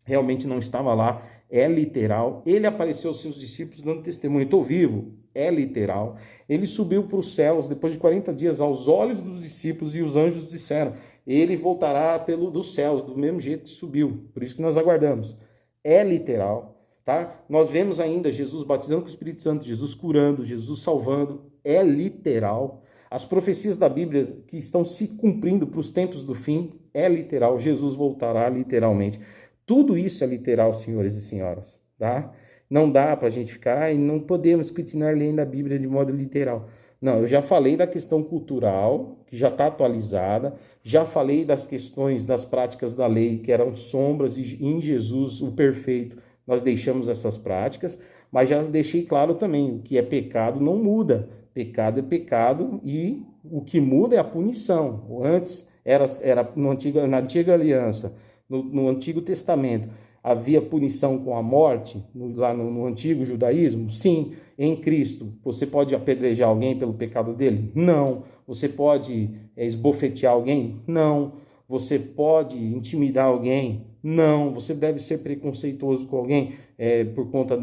realmente não estava lá, é literal. Ele apareceu aos seus discípulos dando testemunho, estou vivo, é literal. Ele subiu para os céus depois de 40 dias aos olhos dos discípulos e os anjos disseram, ele voltará dos céus, do mesmo jeito que subiu, por isso que nós aguardamos. É literal, tá? Nós vemos ainda Jesus batizando com o Espírito Santo, Jesus curando, Jesus salvando, é literal. As profecias da Bíblia que estão se cumprindo para os tempos do fim, é literal, Jesus voltará literalmente. Tudo isso é literal, senhores e senhoras, tá? Não dá para a gente ficar, e não podemos continuar lendo a Bíblia de modo literal. Não, eu já falei da questão cultural, que já está atualizada, já falei das questões das práticas da lei, que eram sombras, e em Jesus, o perfeito, nós deixamos essas práticas, mas já deixei claro também, o que é pecado não muda. Pecado é pecado e o que muda é a punição. Antes, era na antiga aliança, no Antigo Testamento, havia punição com a morte, lá no antigo judaísmo? Sim. Em Cristo, você pode apedrejar alguém pelo pecado dele? Não. Você pode esbofetear alguém? Não. Você pode intimidar alguém? Não. Você deve ser preconceituoso com alguém por conta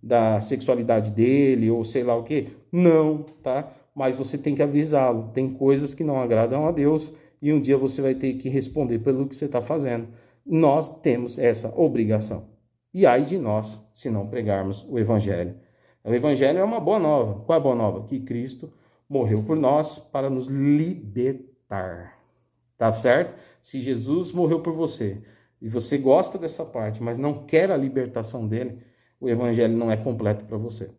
da sexualidade dele ou sei lá o quê? Não, tá? Mas você tem que avisá-lo. Tem coisas que não agradam a Deus e um dia você vai ter que responder pelo que você está fazendo. Nós temos essa obrigação. E ai de nós se não pregarmos o Evangelho. O Evangelho é uma boa nova. Qual é a boa nova? Que Cristo morreu por nós para nos libertar. Tá certo? Se Jesus morreu por você e você gosta dessa parte, mas não quer a libertação dele, o Evangelho não é completo para você.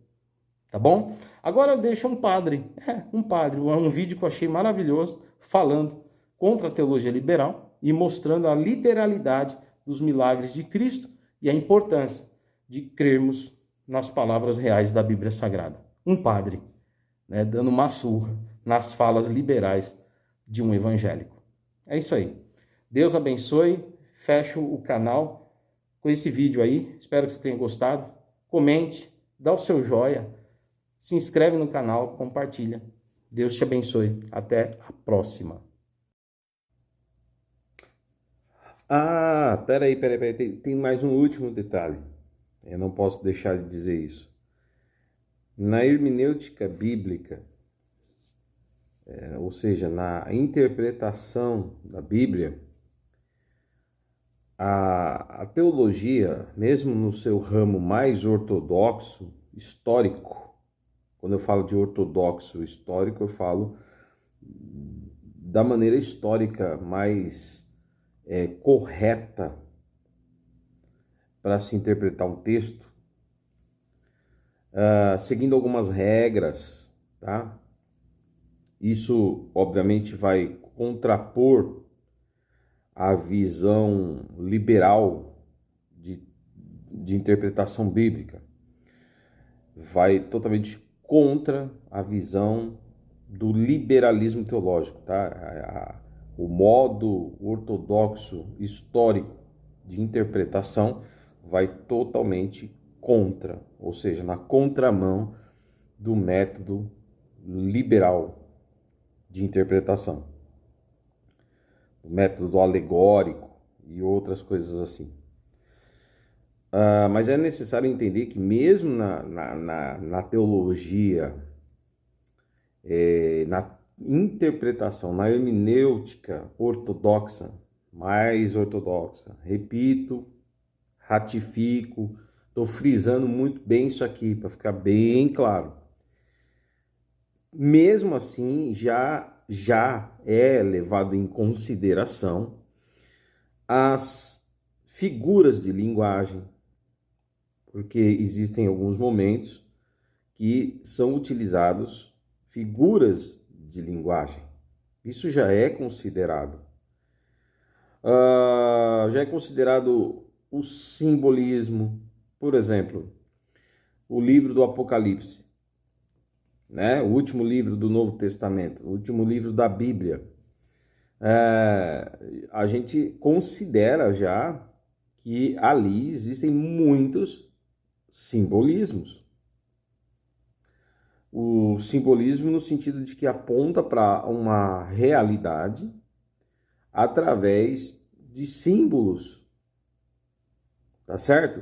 Tá bom? Agora eu deixo um padre, um vídeo que eu achei maravilhoso, falando contra a teologia liberal e mostrando a literalidade dos milagres de Cristo e a importância de crermos nas palavras reais da Bíblia Sagrada. Um padre, né, dando uma surra nas falas liberais de um evangélico. É isso aí. Deus abençoe. Fecho o canal com esse vídeo aí. Espero que você tenha gostado. Comente, dá o seu joia, se inscreve no canal, compartilha. Deus te abençoe. Até a próxima. Peraí. Tem mais um último detalhe. Eu não posso deixar de dizer isso. Na hermenêutica bíblica, ou seja, na interpretação da Bíblia, a teologia, mesmo no seu ramo mais ortodoxo, histórico, quando eu falo de ortodoxo histórico, eu falo da maneira histórica mais correta para se interpretar um texto, seguindo algumas regras, tá? Isso, obviamente, vai contrapor a visão liberal de interpretação bíblica. Vai totalmente contra a visão do liberalismo teológico, tá? O modo ortodoxo histórico de interpretação vai totalmente contra, ou seja, na contramão do método liberal de interpretação, o método alegórico e outras coisas assim. Mas é necessário entender que mesmo na teologia, na interpretação, na hermenêutica ortodoxa, mais ortodoxa, repito, ratifico, estou frisando muito bem isso aqui para ficar bem claro. Mesmo assim, já já é levado em consideração as figuras de linguagem, porque existem alguns momentos que são utilizados figuras de linguagem. Isso já é considerado. Já é considerado o simbolismo. Por exemplo, o livro do Apocalipse, né? O último livro do Novo Testamento, o último livro da Bíblia. A gente considera já que ali existem muitos simbolismos. O simbolismo no sentido de que aponta para uma realidade através de símbolos, tá certo?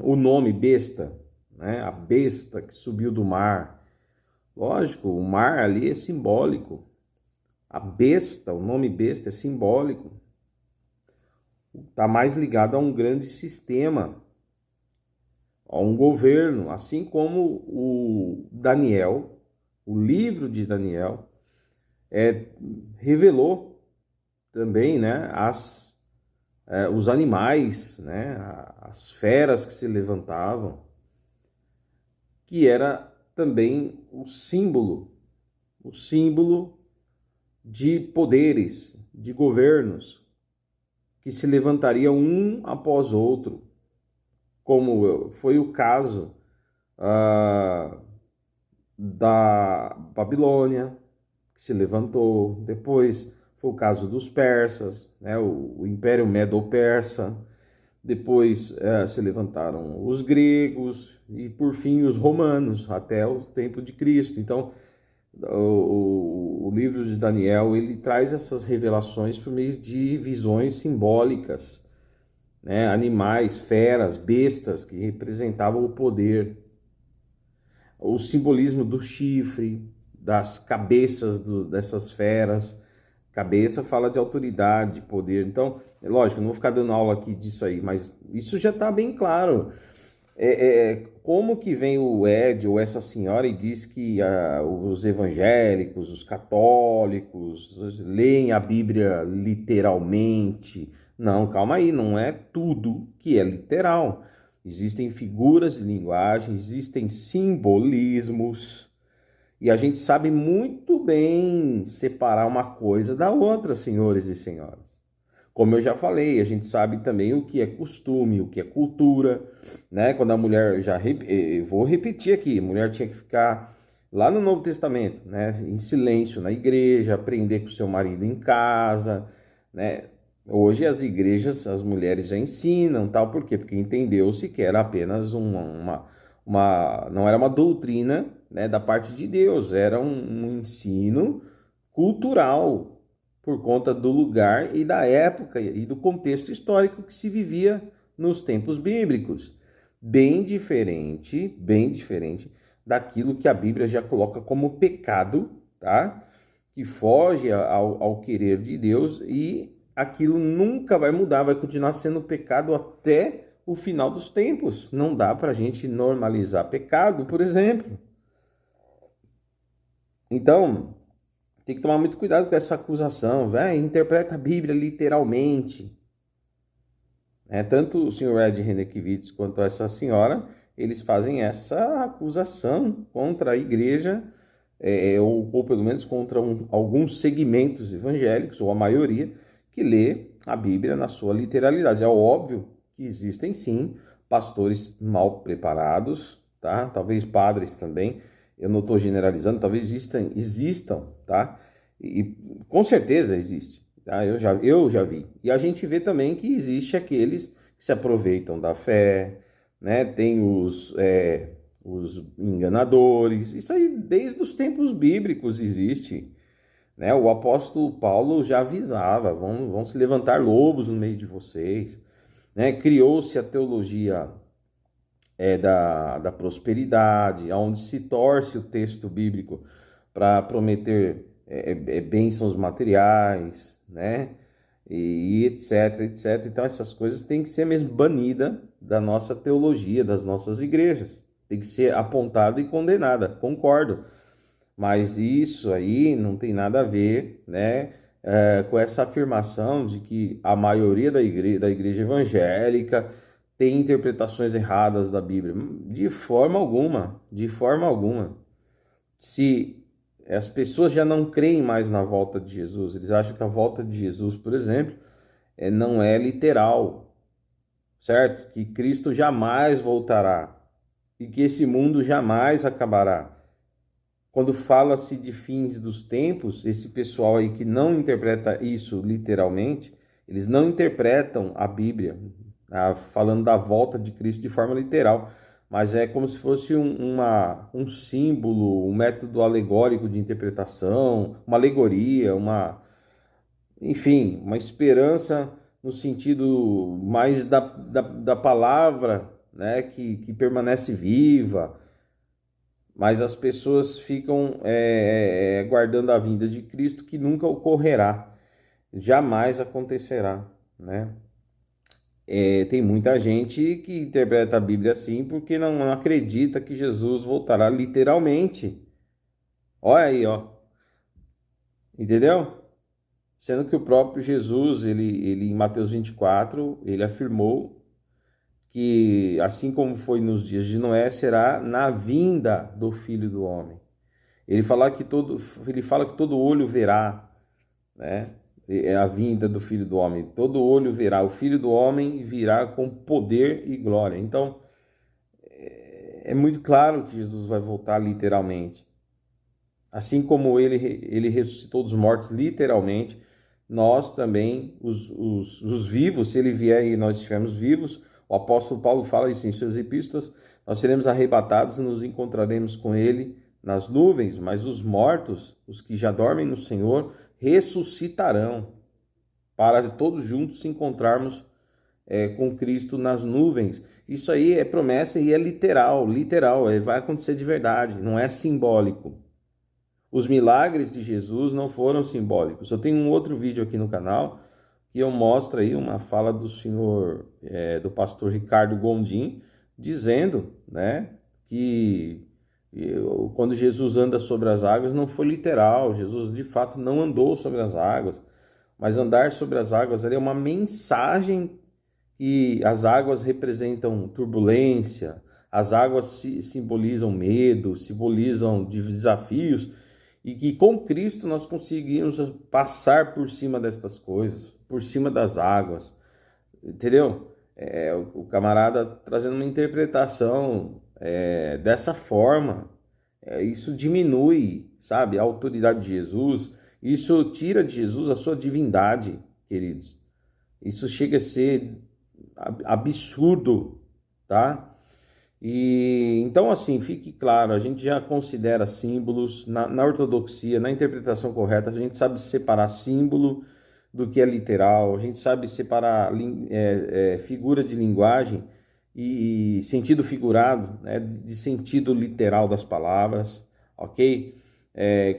O nome besta, né? A besta que subiu do mar. Lógico, o mar ali é simbólico. A besta, o nome besta é simbólico. Está mais ligado a um grande sistema, a um governo, assim como o Daniel, o livro de Daniel, revelou também, né, os animais, né, as feras que se levantavam, que era também o símbolo de poderes, de governos, que se levantariam um após outro, como foi o caso da Babilônia, que se levantou. Depois foi o caso dos persas, né, o Império Medo-Persa. Depois se levantaram os gregos e, por fim, os romanos, até o tempo de Cristo. Então, o livro de Daniel, ele traz essas revelações por meio de visões simbólicas, né? Animais, feras, bestas que representavam o poder. O simbolismo do chifre, das cabeças dessas feras. Cabeça fala de autoridade, de poder. Então, é lógico, eu não vou ficar dando aula aqui disso aí, mas isso já está bem claro. Como que vem o Ed ou essa senhora e diz que os evangélicos, os católicos leem a Bíblia literalmente? Não, calma aí, não é tudo que é literal. Existem figuras de linguagem, existem simbolismos, e a gente sabe muito bem separar uma coisa da outra, senhores e senhoras. Como eu já falei, a gente sabe também o que é costume, o que é cultura, né? Quando a mulher, vou repetir aqui, a mulher tinha que ficar lá no Novo Testamento, né? Em silêncio na igreja, aprender com o seu marido em casa, né? Hoje as igrejas, as mulheres já ensinam, tal, por quê? Porque entendeu-se que era apenas não era uma doutrina, né, da parte de Deus, era um ensino cultural, por conta do lugar e da época e do contexto histórico que se vivia nos tempos bíblicos. Bem diferente daquilo que a Bíblia já coloca como pecado, tá? Que foge ao querer de Deus, e aquilo nunca vai mudar, vai continuar sendo pecado até o final dos tempos. Não dá para a gente normalizar pecado, por exemplo. Então, tem que tomar muito cuidado com essa acusação, interpreta a Bíblia literalmente. Tanto o senhor Ed Renekiewicz quanto essa senhora, eles fazem essa acusação contra a igreja, ou pelo menos contra alguns segmentos evangélicos, ou a maioria, que lê a Bíblia na sua literalidade. É óbvio que existem sim pastores mal preparados, tá? Talvez padres também. Eu não estou generalizando, talvez existam, tá? E com certeza existe, tá? Eu já vi. E a gente vê também que existe aqueles que se aproveitam da fé, né? Tem os enganadores. Isso aí desde os tempos bíblicos existe, né? O apóstolo Paulo já avisava, vão se levantar lobos no meio de vocês, né? Criou-se a teologia da prosperidade, onde se torce o texto bíblico para prometer bênçãos materiais, né? E etc, etc. Então essas coisas têm que ser mesmo banidas da nossa teologia, das nossas igrejas. Tem que ser apontada e condenada, concordo. Mas isso aí não tem nada a ver, né, com essa afirmação de que a maioria da igreja evangélica tem interpretações erradas da Bíblia. De forma alguma, de forma alguma. Se as pessoas já não creem mais na volta de Jesus, eles acham que a volta de Jesus, por exemplo, não é literal, certo? Que Cristo jamais voltará e que esse mundo jamais acabará. Quando fala-se de fins dos tempos, esse pessoal aí que não interpreta isso literalmente, eles não interpretam a Bíblia, falando da volta de Cristo de forma literal, mas é como se fosse um símbolo, um método alegórico de interpretação, uma alegoria, enfim, uma esperança no sentido mais da palavra, né, que permanece viva. Mas as pessoas ficam guardando a vinda de Cristo, que nunca ocorrerá, jamais acontecerá, né? Tem muita gente que interpreta a Bíblia assim porque não acredita que Jesus voltará literalmente. Olha aí, ó. Entendeu? Sendo que o próprio Jesus, ele em Mateus 24, ele afirmou que assim como foi nos dias de Noé, será na vinda do Filho do Homem. Ele fala que todo olho verá, né? É a vinda do Filho do Homem. Todo olho verá. O Filho do Homem virá com poder e glória. Então, é muito claro que Jesus vai voltar literalmente. Assim como ele ressuscitou dos mortos literalmente, nós também, os vivos, se ele vier e nós estivermos vivos, o apóstolo Paulo fala isso em suas epístolas, nós seremos arrebatados e nos encontraremos com ele nas nuvens, mas os mortos, os que já dormem no Senhor, ressuscitarão para todos juntos se encontrarmos com Cristo nas nuvens. Isso aí é promessa e é literal, vai acontecer de verdade, não é simbólico. Os milagres de Jesus não foram simbólicos. Eu tenho um outro vídeo aqui no canal que eu mostro aí uma fala do senhor, do pastor Ricardo Gondim, dizendo, né, que quando Jesus anda sobre as águas não foi literal. Jesus de fato não andou sobre as águas, mas andar sobre as águas ali é uma mensagem que as águas representam turbulência, as águas simbolizam medo, simbolizam desafios, e que com Cristo nós conseguimos passar por cima destas coisas, por cima das águas, entendeu? O camarada trazendo uma interpretação dessa forma, isso diminui, sabe, a autoridade de Jesus, isso tira de Jesus a sua divindade, queridos. Isso chega a ser absurdo, tá? E então, assim, fique claro, a gente já considera símbolos na ortodoxia, na interpretação correta, a gente sabe separar símbolo do que é literal, a gente sabe separar figura de linguagem e sentido figurado, né, de sentido literal das palavras, ok?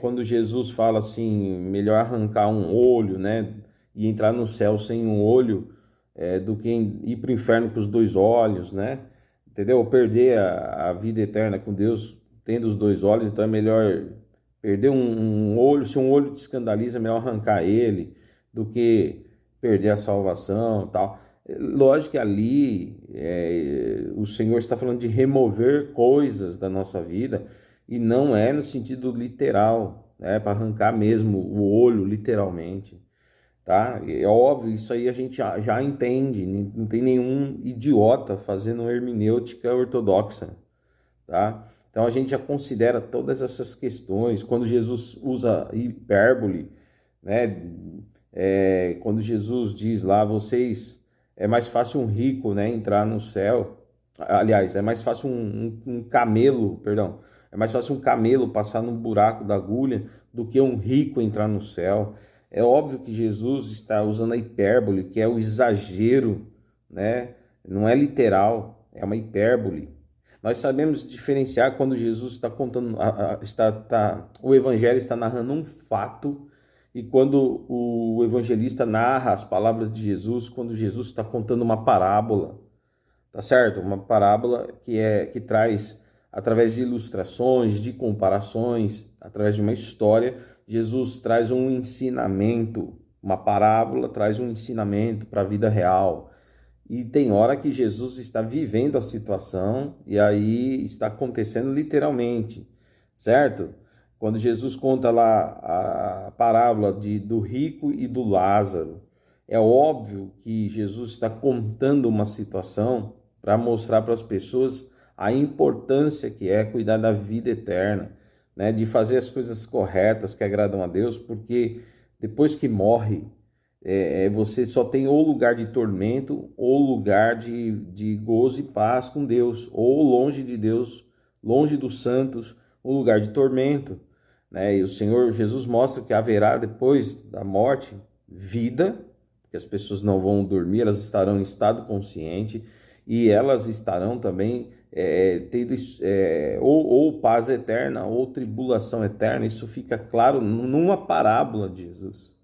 Quando Jesus fala assim, melhor arrancar um olho, né, e entrar no céu sem um olho, do que ir para o inferno com os dois olhos, né? Entendeu? Perder a vida eterna com Deus tendo os dois olhos, então é melhor perder um olho. Se um olho te escandaliza, é melhor arrancar ele do que perder a salvação e tal. Lógico que ali o Senhor está falando de remover coisas da nossa vida e não é no sentido literal, né? Para arrancar mesmo o olho, literalmente. Tá? É óbvio, isso aí a gente já entende, não tem nenhum idiota fazendo hermenêutica ortodoxa, tá? Então a gente já considera todas essas questões. Quando Jesus usa hipérbole, né? Quando Jesus diz lá, é mais fácil um rico, né, entrar no céu. Aliás, é mais fácil um camelo, perdão, é mais fácil um camelo passar no buraco da agulha do que um rico entrar no céu. É óbvio que Jesus está usando a hipérbole, que é o exagero, né? Não é literal, é uma hipérbole. Nós sabemos diferenciar quando Jesus está contando, o evangelho está narrando um fato, e quando o evangelista narra as palavras de Jesus, quando Jesus está contando uma parábola, tá certo? Uma parábola que traz através de ilustrações, de comparações, através de uma história, Jesus traz um ensinamento, uma parábola traz um ensinamento para a vida real. E tem hora que Jesus está vivendo a situação e aí está acontecendo literalmente, certo? Quando Jesus conta lá a parábola do rico e do Lázaro, é óbvio que Jesus está contando uma situação para mostrar para as pessoas a importância que é cuidar da vida eterna, né? De fazer as coisas corretas que agradam a Deus, porque depois que morre, você só tem ou lugar de tormento ou lugar de gozo e paz com Deus, ou longe de Deus, longe dos santos, um lugar de tormento, né? E o Senhor Jesus mostra que haverá depois da morte vida, porque as pessoas não vão dormir, elas estarão em estado consciente e elas estarão também tendo ou paz eterna ou tribulação eterna. Isso fica claro numa parábola de Jesus.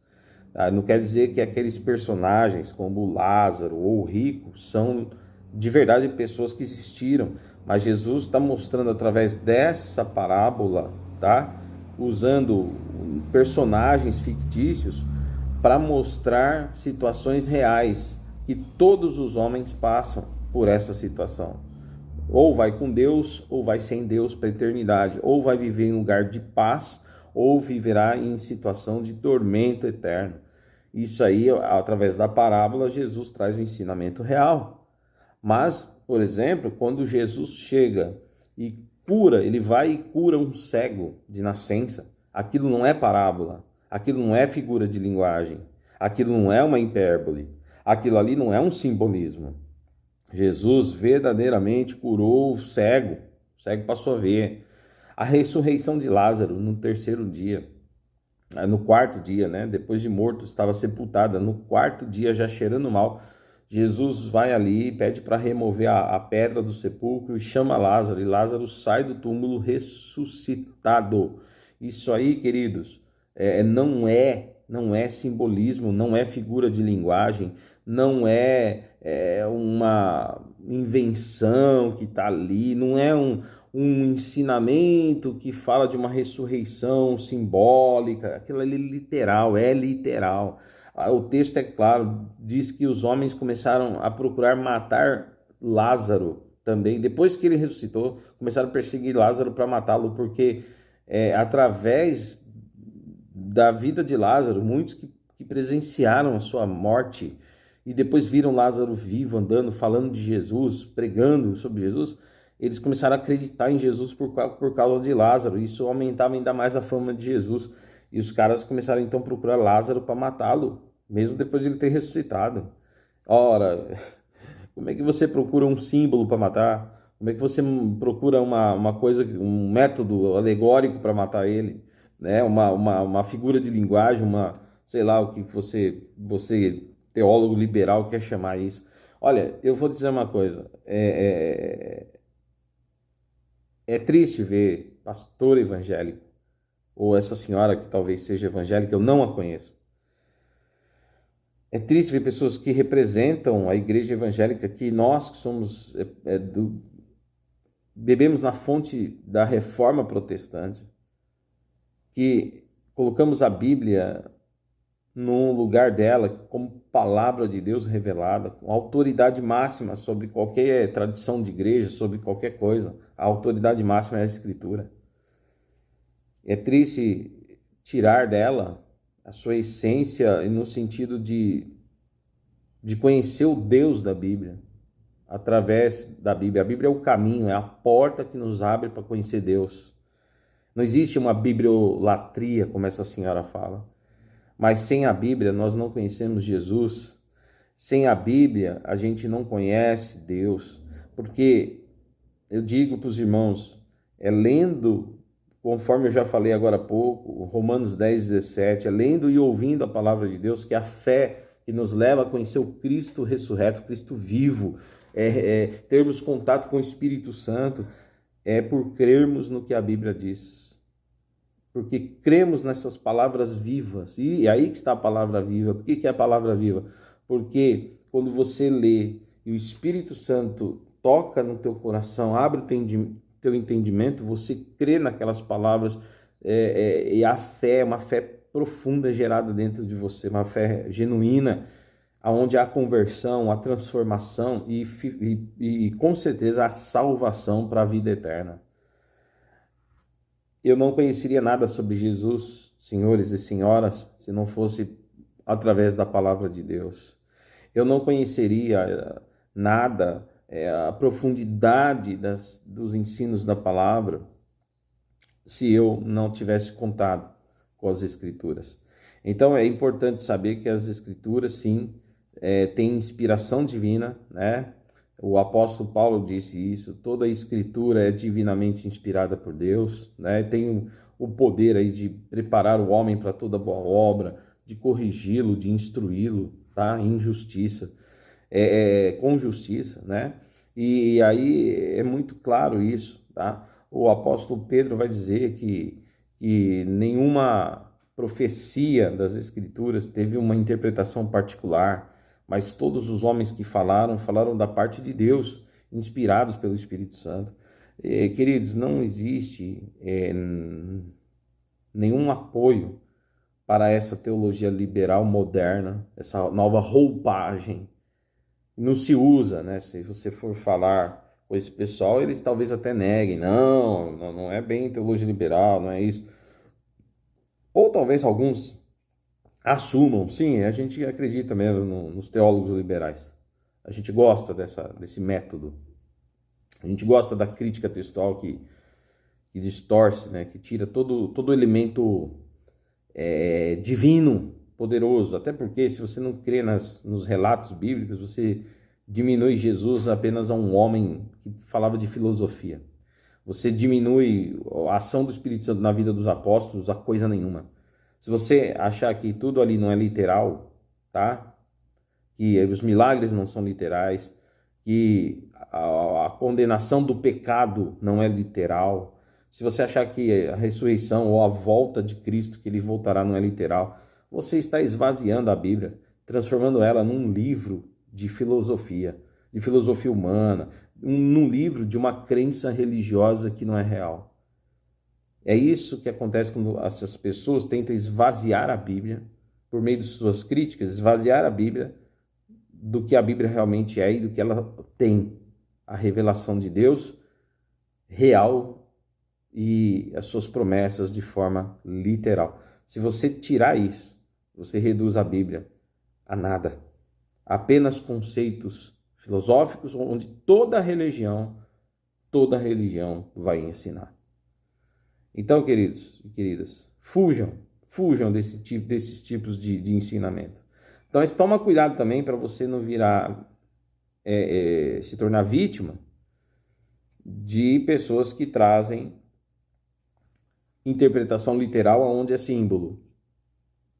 Não quer dizer que aqueles personagens como Lázaro ou o rico são de verdade pessoas que existiram, mas Jesus está mostrando através dessa parábola, tá? Usando personagens fictícios para mostrar situações reais que todos os homens passam por essa situação. Ou vai com Deus, ou vai sem Deus para a eternidade, ou vai viver em lugar de paz, ou viverá em situação de tormento eterno. Isso aí, através da parábola, Jesus traz um ensinamento real. Mas, por exemplo, quando Jesus chega e cura, ele vai e cura um cego de nascença, aquilo não é parábola, aquilo não é figura de linguagem, aquilo não é uma hipérbole, aquilo ali não é um simbolismo. Jesus verdadeiramente curou o cego passou a ver. A ressurreição de Lázaro no terceiro dia, no quarto dia, né? Depois de morto, estava sepultada. No quarto dia, já cheirando mal, Jesus vai ali e pede para remover a pedra do sepulcro e chama Lázaro. E Lázaro sai do túmulo ressuscitado. Isso aí, queridos, não é simbolismo, não é figura de linguagem, não é uma invenção que está ali, não é um ensinamento que fala de uma ressurreição simbólica. Aquilo ali é literal. O texto é claro, diz que os homens começaram a procurar matar Lázaro também. Depois que ele ressuscitou, começaram a perseguir Lázaro para matá-lo, porque através da vida de Lázaro, muitos que presenciaram a sua morte e depois viram Lázaro vivo, andando, falando de Jesus, pregando sobre Jesus, eles começaram a acreditar em Jesus por causa de Lázaro. Isso aumentava ainda mais a fama de Jesus. E os caras começaram então a procurar Lázaro para matá-lo, mesmo depois de ele ter ressuscitado. Ora, como é que você procura um símbolo para matar? Como é que você procura uma coisa, um método alegórico para matar ele? Né? Uma figura de linguagem, sei lá o que você, teólogo liberal, quer chamar isso. Olha, eu vou dizer uma coisa. É triste ver pastor evangélico, ou essa senhora que talvez seja evangélica, eu não a conheço. É triste ver pessoas que representam a igreja evangélica, que nós que somos bebemos na fonte da reforma protestante, que colocamos a Bíblia no lugar dela como palavra de Deus revelada, com autoridade máxima sobre qualquer tradição de igreja, sobre qualquer coisa. A autoridade máxima é a Escritura. É triste tirar dela a sua essência no sentido de conhecer o Deus da Bíblia, através da Bíblia. A Bíblia é o caminho, é a porta que nos abre para conhecer Deus. Não existe uma bibliolatria, como essa senhora fala. Mas sem a Bíblia nós não conhecemos Jesus. Sem a Bíblia a gente não conhece Deus. Porque eu digo para os irmãos, lendo, conforme eu já falei agora há pouco, Romanos 10, 17, lendo e ouvindo a palavra de Deus, que é a fé que nos leva a conhecer o Cristo ressurreto, Cristo vivo, termos contato com o Espírito Santo, por crermos no que a Bíblia diz. Porque cremos nessas palavras vivas. E aí que está a palavra viva. Por que é a palavra viva? Porque quando você lê e o Espírito Santo toca no teu coração, abre o teu entendimento, você crê naquelas palavras, e a fé é uma fé profunda gerada dentro de você, uma fé genuína, onde há conversão, a transformação e com certeza a salvação para a vida eterna. Eu não conheceria nada sobre Jesus, senhores e senhoras, se não fosse através da palavra de Deus. Eu não conheceria nada, a profundidade dos ensinos da palavra, se eu não tivesse contato com as Escrituras. Então é importante saber que as Escrituras, sim, têm inspiração divina, né? O apóstolo Paulo disse isso, toda a Escritura é divinamente inspirada por Deus, né? Tem o poder aí de preparar o homem para toda boa obra, de corrigi-lo, de instruí-lo, tá? Em justiça, com justiça, né? E aí é muito claro isso, tá? O apóstolo Pedro vai dizer que nenhuma profecia das Escrituras teve uma interpretação particular, mas todos os homens que falaram da parte de Deus, inspirados pelo Espírito Santo. Queridos, não existe nenhum apoio para essa teologia liberal moderna, essa nova roupagem. Não se usa, né? Se você for falar com esse pessoal, eles talvez até neguem. Não é bem teologia liberal, não é isso. Ou talvez alguns assumam, sim, a gente acredita mesmo nos teólogos liberais. A gente gosta desse método. A gente gosta da crítica textual que distorce, né? Que tira todo elemento divino, poderoso. Até porque se você não crê nos relatos bíblicos, você diminui Jesus apenas a um homem que falava de filosofia. Você diminui a ação do Espírito Santo na vida dos apóstolos a coisa nenhuma. Se você achar que tudo ali não é literal, tá? Que os milagres não são literais, que a condenação do pecado não é literal, se você achar que a ressurreição ou a volta de Cristo, que ele voltará, não é literal, você está esvaziando a Bíblia, transformando ela num livro de filosofia humana, num livro de uma crença religiosa que não é real. É isso que acontece quando essas pessoas tentam esvaziar a Bíblia, por meio de suas críticas, esvaziar a Bíblia do que a Bíblia realmente é e do que ela tem. A revelação de Deus real e as suas promessas de forma literal. Se você tirar isso, você reduz a Bíblia a nada. Apenas conceitos filosóficos onde toda religião vai ensinar. Então, queridos e queridas, fujam desses tipos de ensinamento. Então, toma cuidado também para você não virar, se tornar vítima de pessoas que trazem interpretação literal onde é símbolo.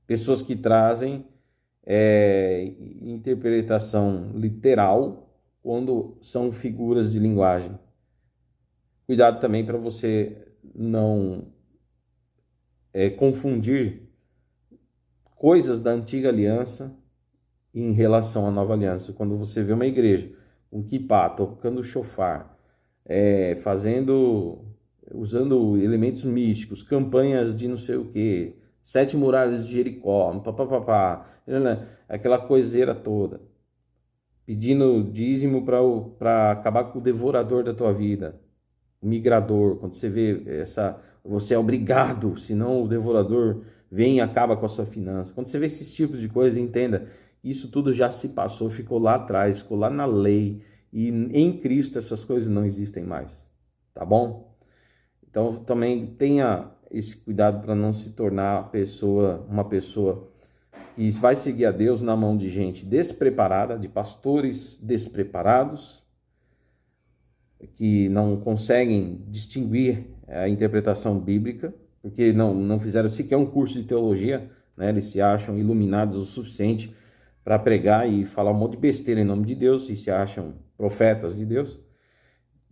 Pessoas que trazem interpretação literal quando são figuras de linguagem. Cuidado também para você não confundir coisas da antiga aliança em relação à nova aliança. Quando você vê uma igreja com kippá, tocando shofar, usando elementos místicos, campanhas de não sei o que, 7 muralhas de Jericó, aquela coiseira toda, pedindo dízimo para acabar com o devorador da tua vida, o migrador. Quando você vê você é obrigado, senão o devorador vem e acaba com a sua finança. Quando você vê esses tipos de coisa, entenda, isso tudo já se passou, ficou lá atrás, ficou lá na lei, e em Cristo essas coisas não existem mais, tá bom? Então também tenha esse cuidado para não se tornar uma pessoa que vai seguir a Deus na mão de gente despreparada, de pastores despreparados, que não conseguem distinguir a interpretação bíblica, porque não fizeram sequer um curso de teologia, né? Eles se acham iluminados o suficiente para pregar e falar um monte de besteira em nome de Deus, e se acham profetas de Deus,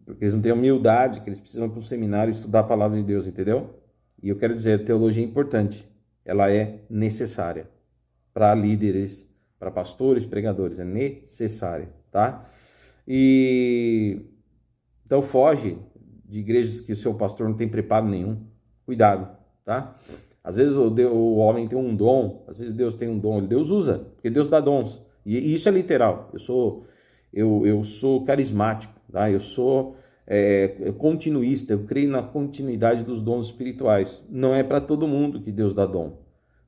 porque eles não têm humildade, que eles precisam ir para um seminário estudar a palavra de Deus, entendeu? E eu quero dizer, a teologia é importante, ela é necessária para líderes, para pastores, pregadores, é necessária, tá? Então foge de igrejas que o seu pastor não tem preparo nenhum. Cuidado, tá? Às vezes o homem tem um dom, às vezes Deus tem um dom, Deus usa, porque Deus dá dons. E isso é literal. Eu sou carismático, tá? Eu sou continuista, eu creio na continuidade dos dons espirituais. Não é para todo mundo que Deus dá dom.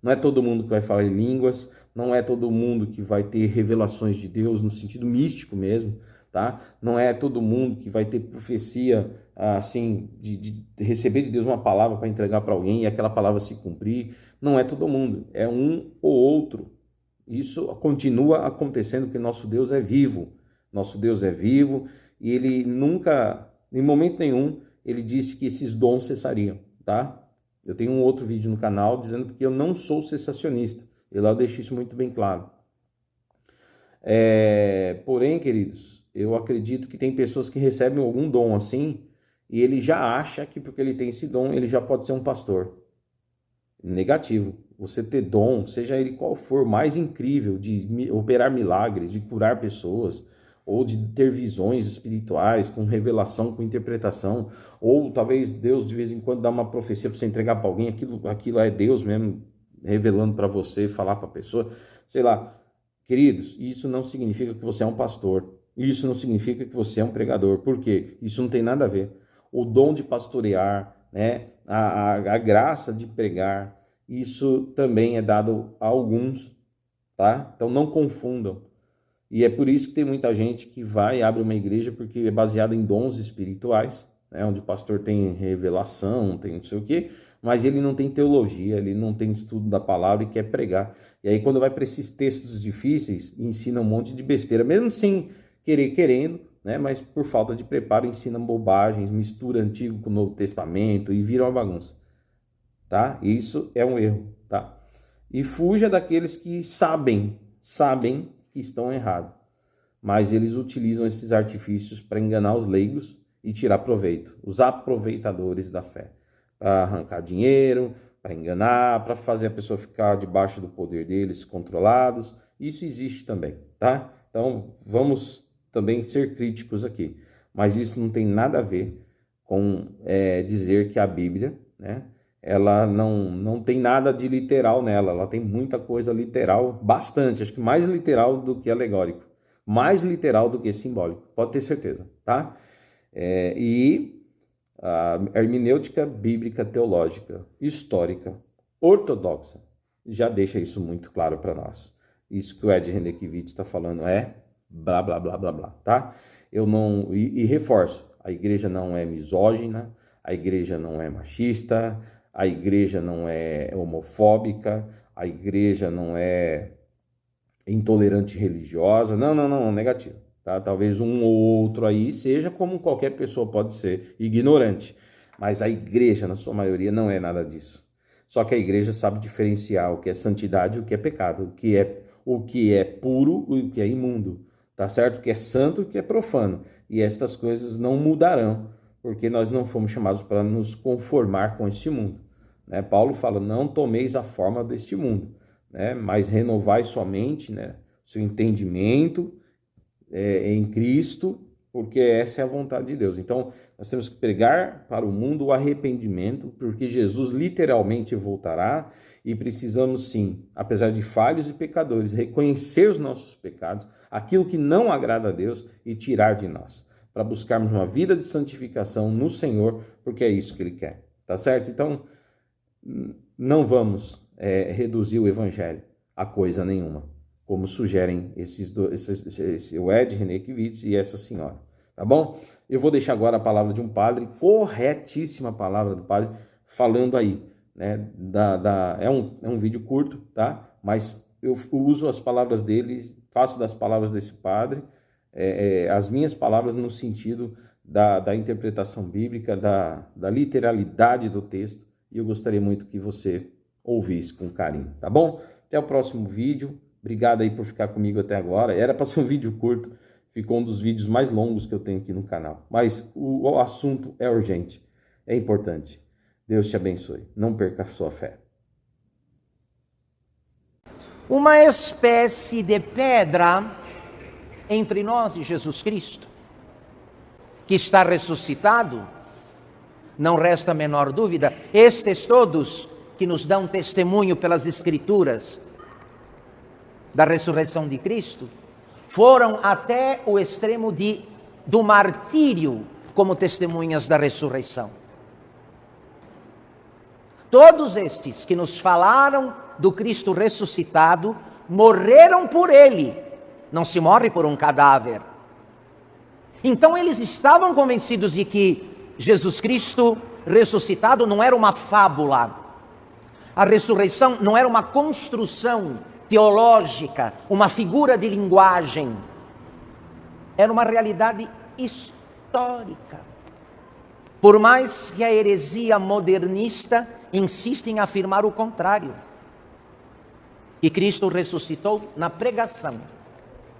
Não é todo mundo que vai falar em línguas, não é todo mundo que vai ter revelações de Deus no sentido místico mesmo, tá? Não é todo mundo que vai ter profecia, assim, de receber de Deus uma palavra para entregar para alguém e aquela palavra se cumprir. Não é todo mundo, é um ou outro. Isso continua acontecendo porque nosso Deus é vivo. Nosso Deus é vivo e ele nunca, em momento nenhum, ele disse que esses dons cessariam, tá? Eu tenho um outro vídeo no canal dizendo que eu não sou cessacionista. E lá eu deixo isso muito bem claro. Porém, queridos, eu acredito que tem pessoas que recebem algum dom assim e ele já acha que porque ele tem esse dom, ele já pode ser um pastor. Negativo. Você ter dom, seja ele qual for, mais incrível, de operar milagres, de curar pessoas, ou de ter visões espirituais, com revelação, com interpretação, ou talvez Deus de vez em quando dá uma profecia para você entregar para alguém, aquilo é Deus mesmo revelando para você, falar para a pessoa, sei lá. Queridos, isso não significa que você é um pastor, isso não significa que você é um pregador, por quê? Isso não tem nada a ver. O dom de pastorear, né? A graça de pregar, isso também é dado a alguns, tá? Então não confundam. E é por isso que tem muita gente que vai e abre uma igreja porque é baseada em dons espirituais, né? Onde o pastor tem revelação, tem não sei o quê, mas ele não tem teologia, ele não tem estudo da palavra e quer pregar. E aí quando vai para esses textos difíceis, ensina um monte de besteira, mesmo sem querendo, né? Mas por falta de preparo ensina bobagens, mistura Antigo com o Novo Testamento e vira uma bagunça, tá? Isso é um erro, tá? E fuja daqueles que sabem que estão errados, mas eles utilizam esses artifícios para enganar os leigos e tirar proveito, os aproveitadores da fé, para arrancar dinheiro, para enganar, para fazer a pessoa ficar debaixo do poder deles, controlados. Isso existe também, tá? Então vamos também ser críticos aqui, mas isso não tem nada a ver com dizer que a Bíblia, né, ela não tem nada de literal nela, ela tem muita coisa literal, bastante, acho que mais literal do que alegórico, mais literal do que simbólico, pode ter certeza, tá? E a hermenêutica bíblica teológica, histórica, ortodoxa, já deixa isso muito claro para nós. Isso que o Ed Renekiewicz está falando é blá, blá, blá, blá, blá, tá? E reforço, a igreja não é misógina, a igreja não é machista, a igreja não é homofóbica, a igreja não é intolerante religiosa, não, negativo, tá? Talvez um ou outro aí seja como qualquer pessoa pode ser, ignorante, mas a igreja, na sua maioria, não é nada disso. Só que a igreja sabe diferenciar o que é santidade e o que é pecado, o que é puro e o que é imundo, tá certo? O que é santo e o que é profano, e estas coisas não mudarão, porque nós não fomos chamados para nos conformar com este mundo, né? Paulo fala, não tomeis a forma deste mundo, né? Mas renovai sua mente, né? Seu entendimento em Cristo, porque essa é a vontade de Deus. Então, nós temos que pregar para o mundo o arrependimento, porque Jesus literalmente voltará e precisamos sim, apesar de falhos e pecadores, reconhecer os nossos pecados, aquilo que não agrada a Deus e tirar de nós, para buscarmos uma vida de santificação no Senhor, porque é isso que Ele quer, tá certo? Então, não vamos reduzir o Evangelho a coisa nenhuma, como sugerem o Ed Renekiewicz e essa senhora, tá bom? Eu vou deixar agora a palavra de um padre, corretíssima palavra do padre, falando aí, né? É um vídeo curto, tá? Mas eu uso as palavras dele, faço das palavras desse padre, as minhas palavras no sentido da interpretação bíblica, da literalidade do texto, e eu gostaria muito que você ouvisse com carinho, tá bom? Até o próximo vídeo, obrigado aí por ficar comigo até agora, era para ser um vídeo curto, ficou um dos vídeos mais longos que eu tenho aqui no canal, mas o assunto é urgente, é importante. Deus te abençoe, não perca a sua fé. Uma espécie de pedra entre nós e Jesus Cristo, que está ressuscitado não resta a menor dúvida, estes todos que nos dão testemunho pelas Escrituras da ressurreição de Cristo, foram até o extremo do martírio como testemunhas da ressurreição. Todos estes que nos falaram do Cristo ressuscitado, morreram por Ele. Não se morre por um cadáver. Então eles estavam convencidos de que Jesus Cristo ressuscitado não era uma fábula. A ressurreição não era uma construção teológica, uma figura de linguagem. Era uma realidade histórica. Por mais que a heresia modernista insista em afirmar o contrário. E Cristo ressuscitou na pregação.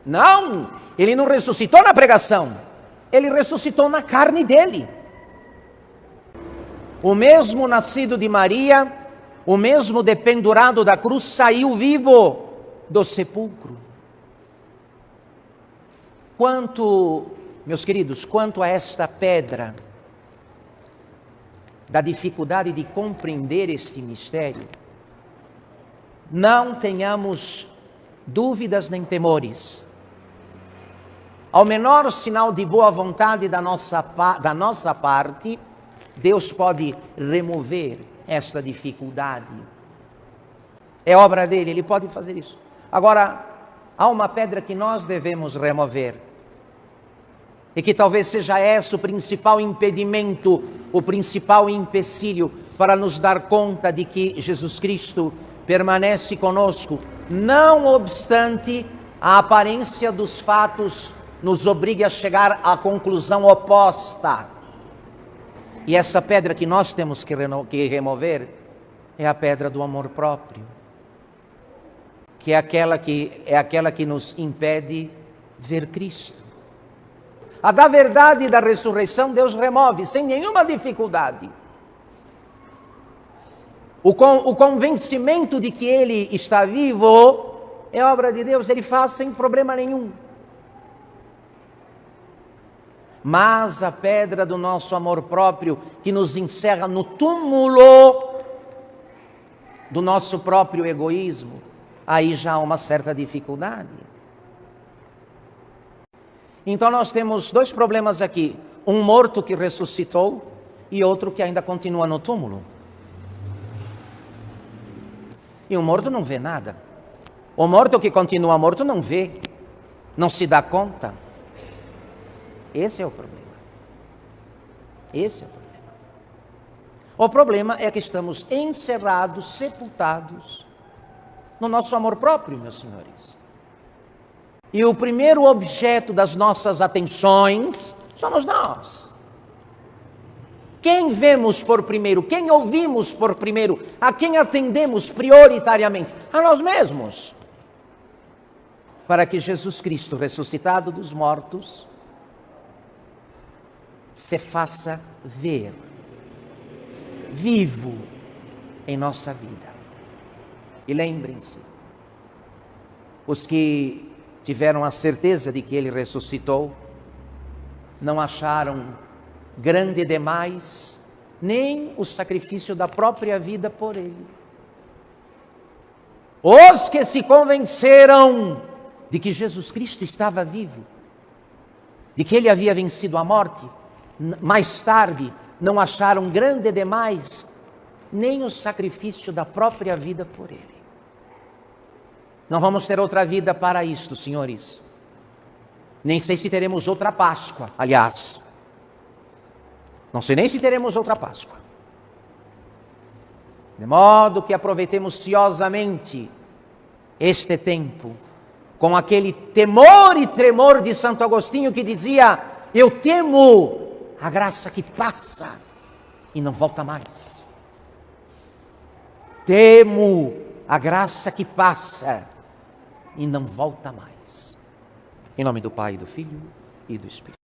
Não, Ele não ressuscitou na pregação. Ele ressuscitou na carne dele. O mesmo nascido de Maria, o mesmo dependurado da cruz, saiu vivo do sepulcro. Meus queridos, quanto a esta pedra, da dificuldade de compreender este mistério, não tenhamos dúvidas nem temores. Ao menor sinal de boa vontade da nossa parte, Deus pode remover esta dificuldade. É obra dele, ele pode fazer isso. Agora, há uma pedra que nós devemos remover, e que talvez seja esse o principal impedimento, o principal empecilho para nos dar conta de que Jesus Cristo permanece conosco, não obstante a aparência dos fatos nos obrigue a chegar à conclusão oposta. E essa pedra que nós temos que remover é a pedra do amor próprio, que é aquela que nos impede ver Cristo. A da verdade e da ressurreição Deus remove sem nenhuma dificuldade. O convencimento de que Ele está vivo é obra de Deus, Ele faz sem problema nenhum. Mas a pedra do nosso amor próprio, que nos encerra no túmulo do nosso próprio egoísmo, aí já há uma certa dificuldade. Então nós temos dois problemas aqui, um morto que ressuscitou e outro que ainda continua no túmulo. E o morto não vê nada. O morto que continua morto não vê, não se dá conta. Esse é o problema. Esse é o problema. O problema é que estamos encerrados, sepultados no nosso amor próprio, meus senhores. E o primeiro objeto das nossas atenções somos nós. Quem vemos por primeiro? Quem ouvimos por primeiro? A quem atendemos prioritariamente? A nós mesmos. Para que Jesus Cristo, ressuscitado dos mortos, se faça ver, vivo em nossa vida. E lembrem-se, os que tiveram a certeza de que Ele ressuscitou, não acharam grande demais nem o sacrifício da própria vida por Ele. Os que se convenceram de que Jesus Cristo estava vivo, de que Ele havia vencido a morte, mais tarde não acharam grande demais nem o sacrifício da própria vida por Ele. Não vamos ter outra vida para isto, senhores. Nem sei se teremos outra Páscoa, aliás. Não sei nem se teremos outra Páscoa. De modo que aproveitemos ciosamente este tempo, com aquele temor e tremor de Santo Agostinho que dizia: eu temo a graça que passa e não volta mais. Temo a graça que passa e não volta mais. Em nome do Pai, do Filho e do Espírito.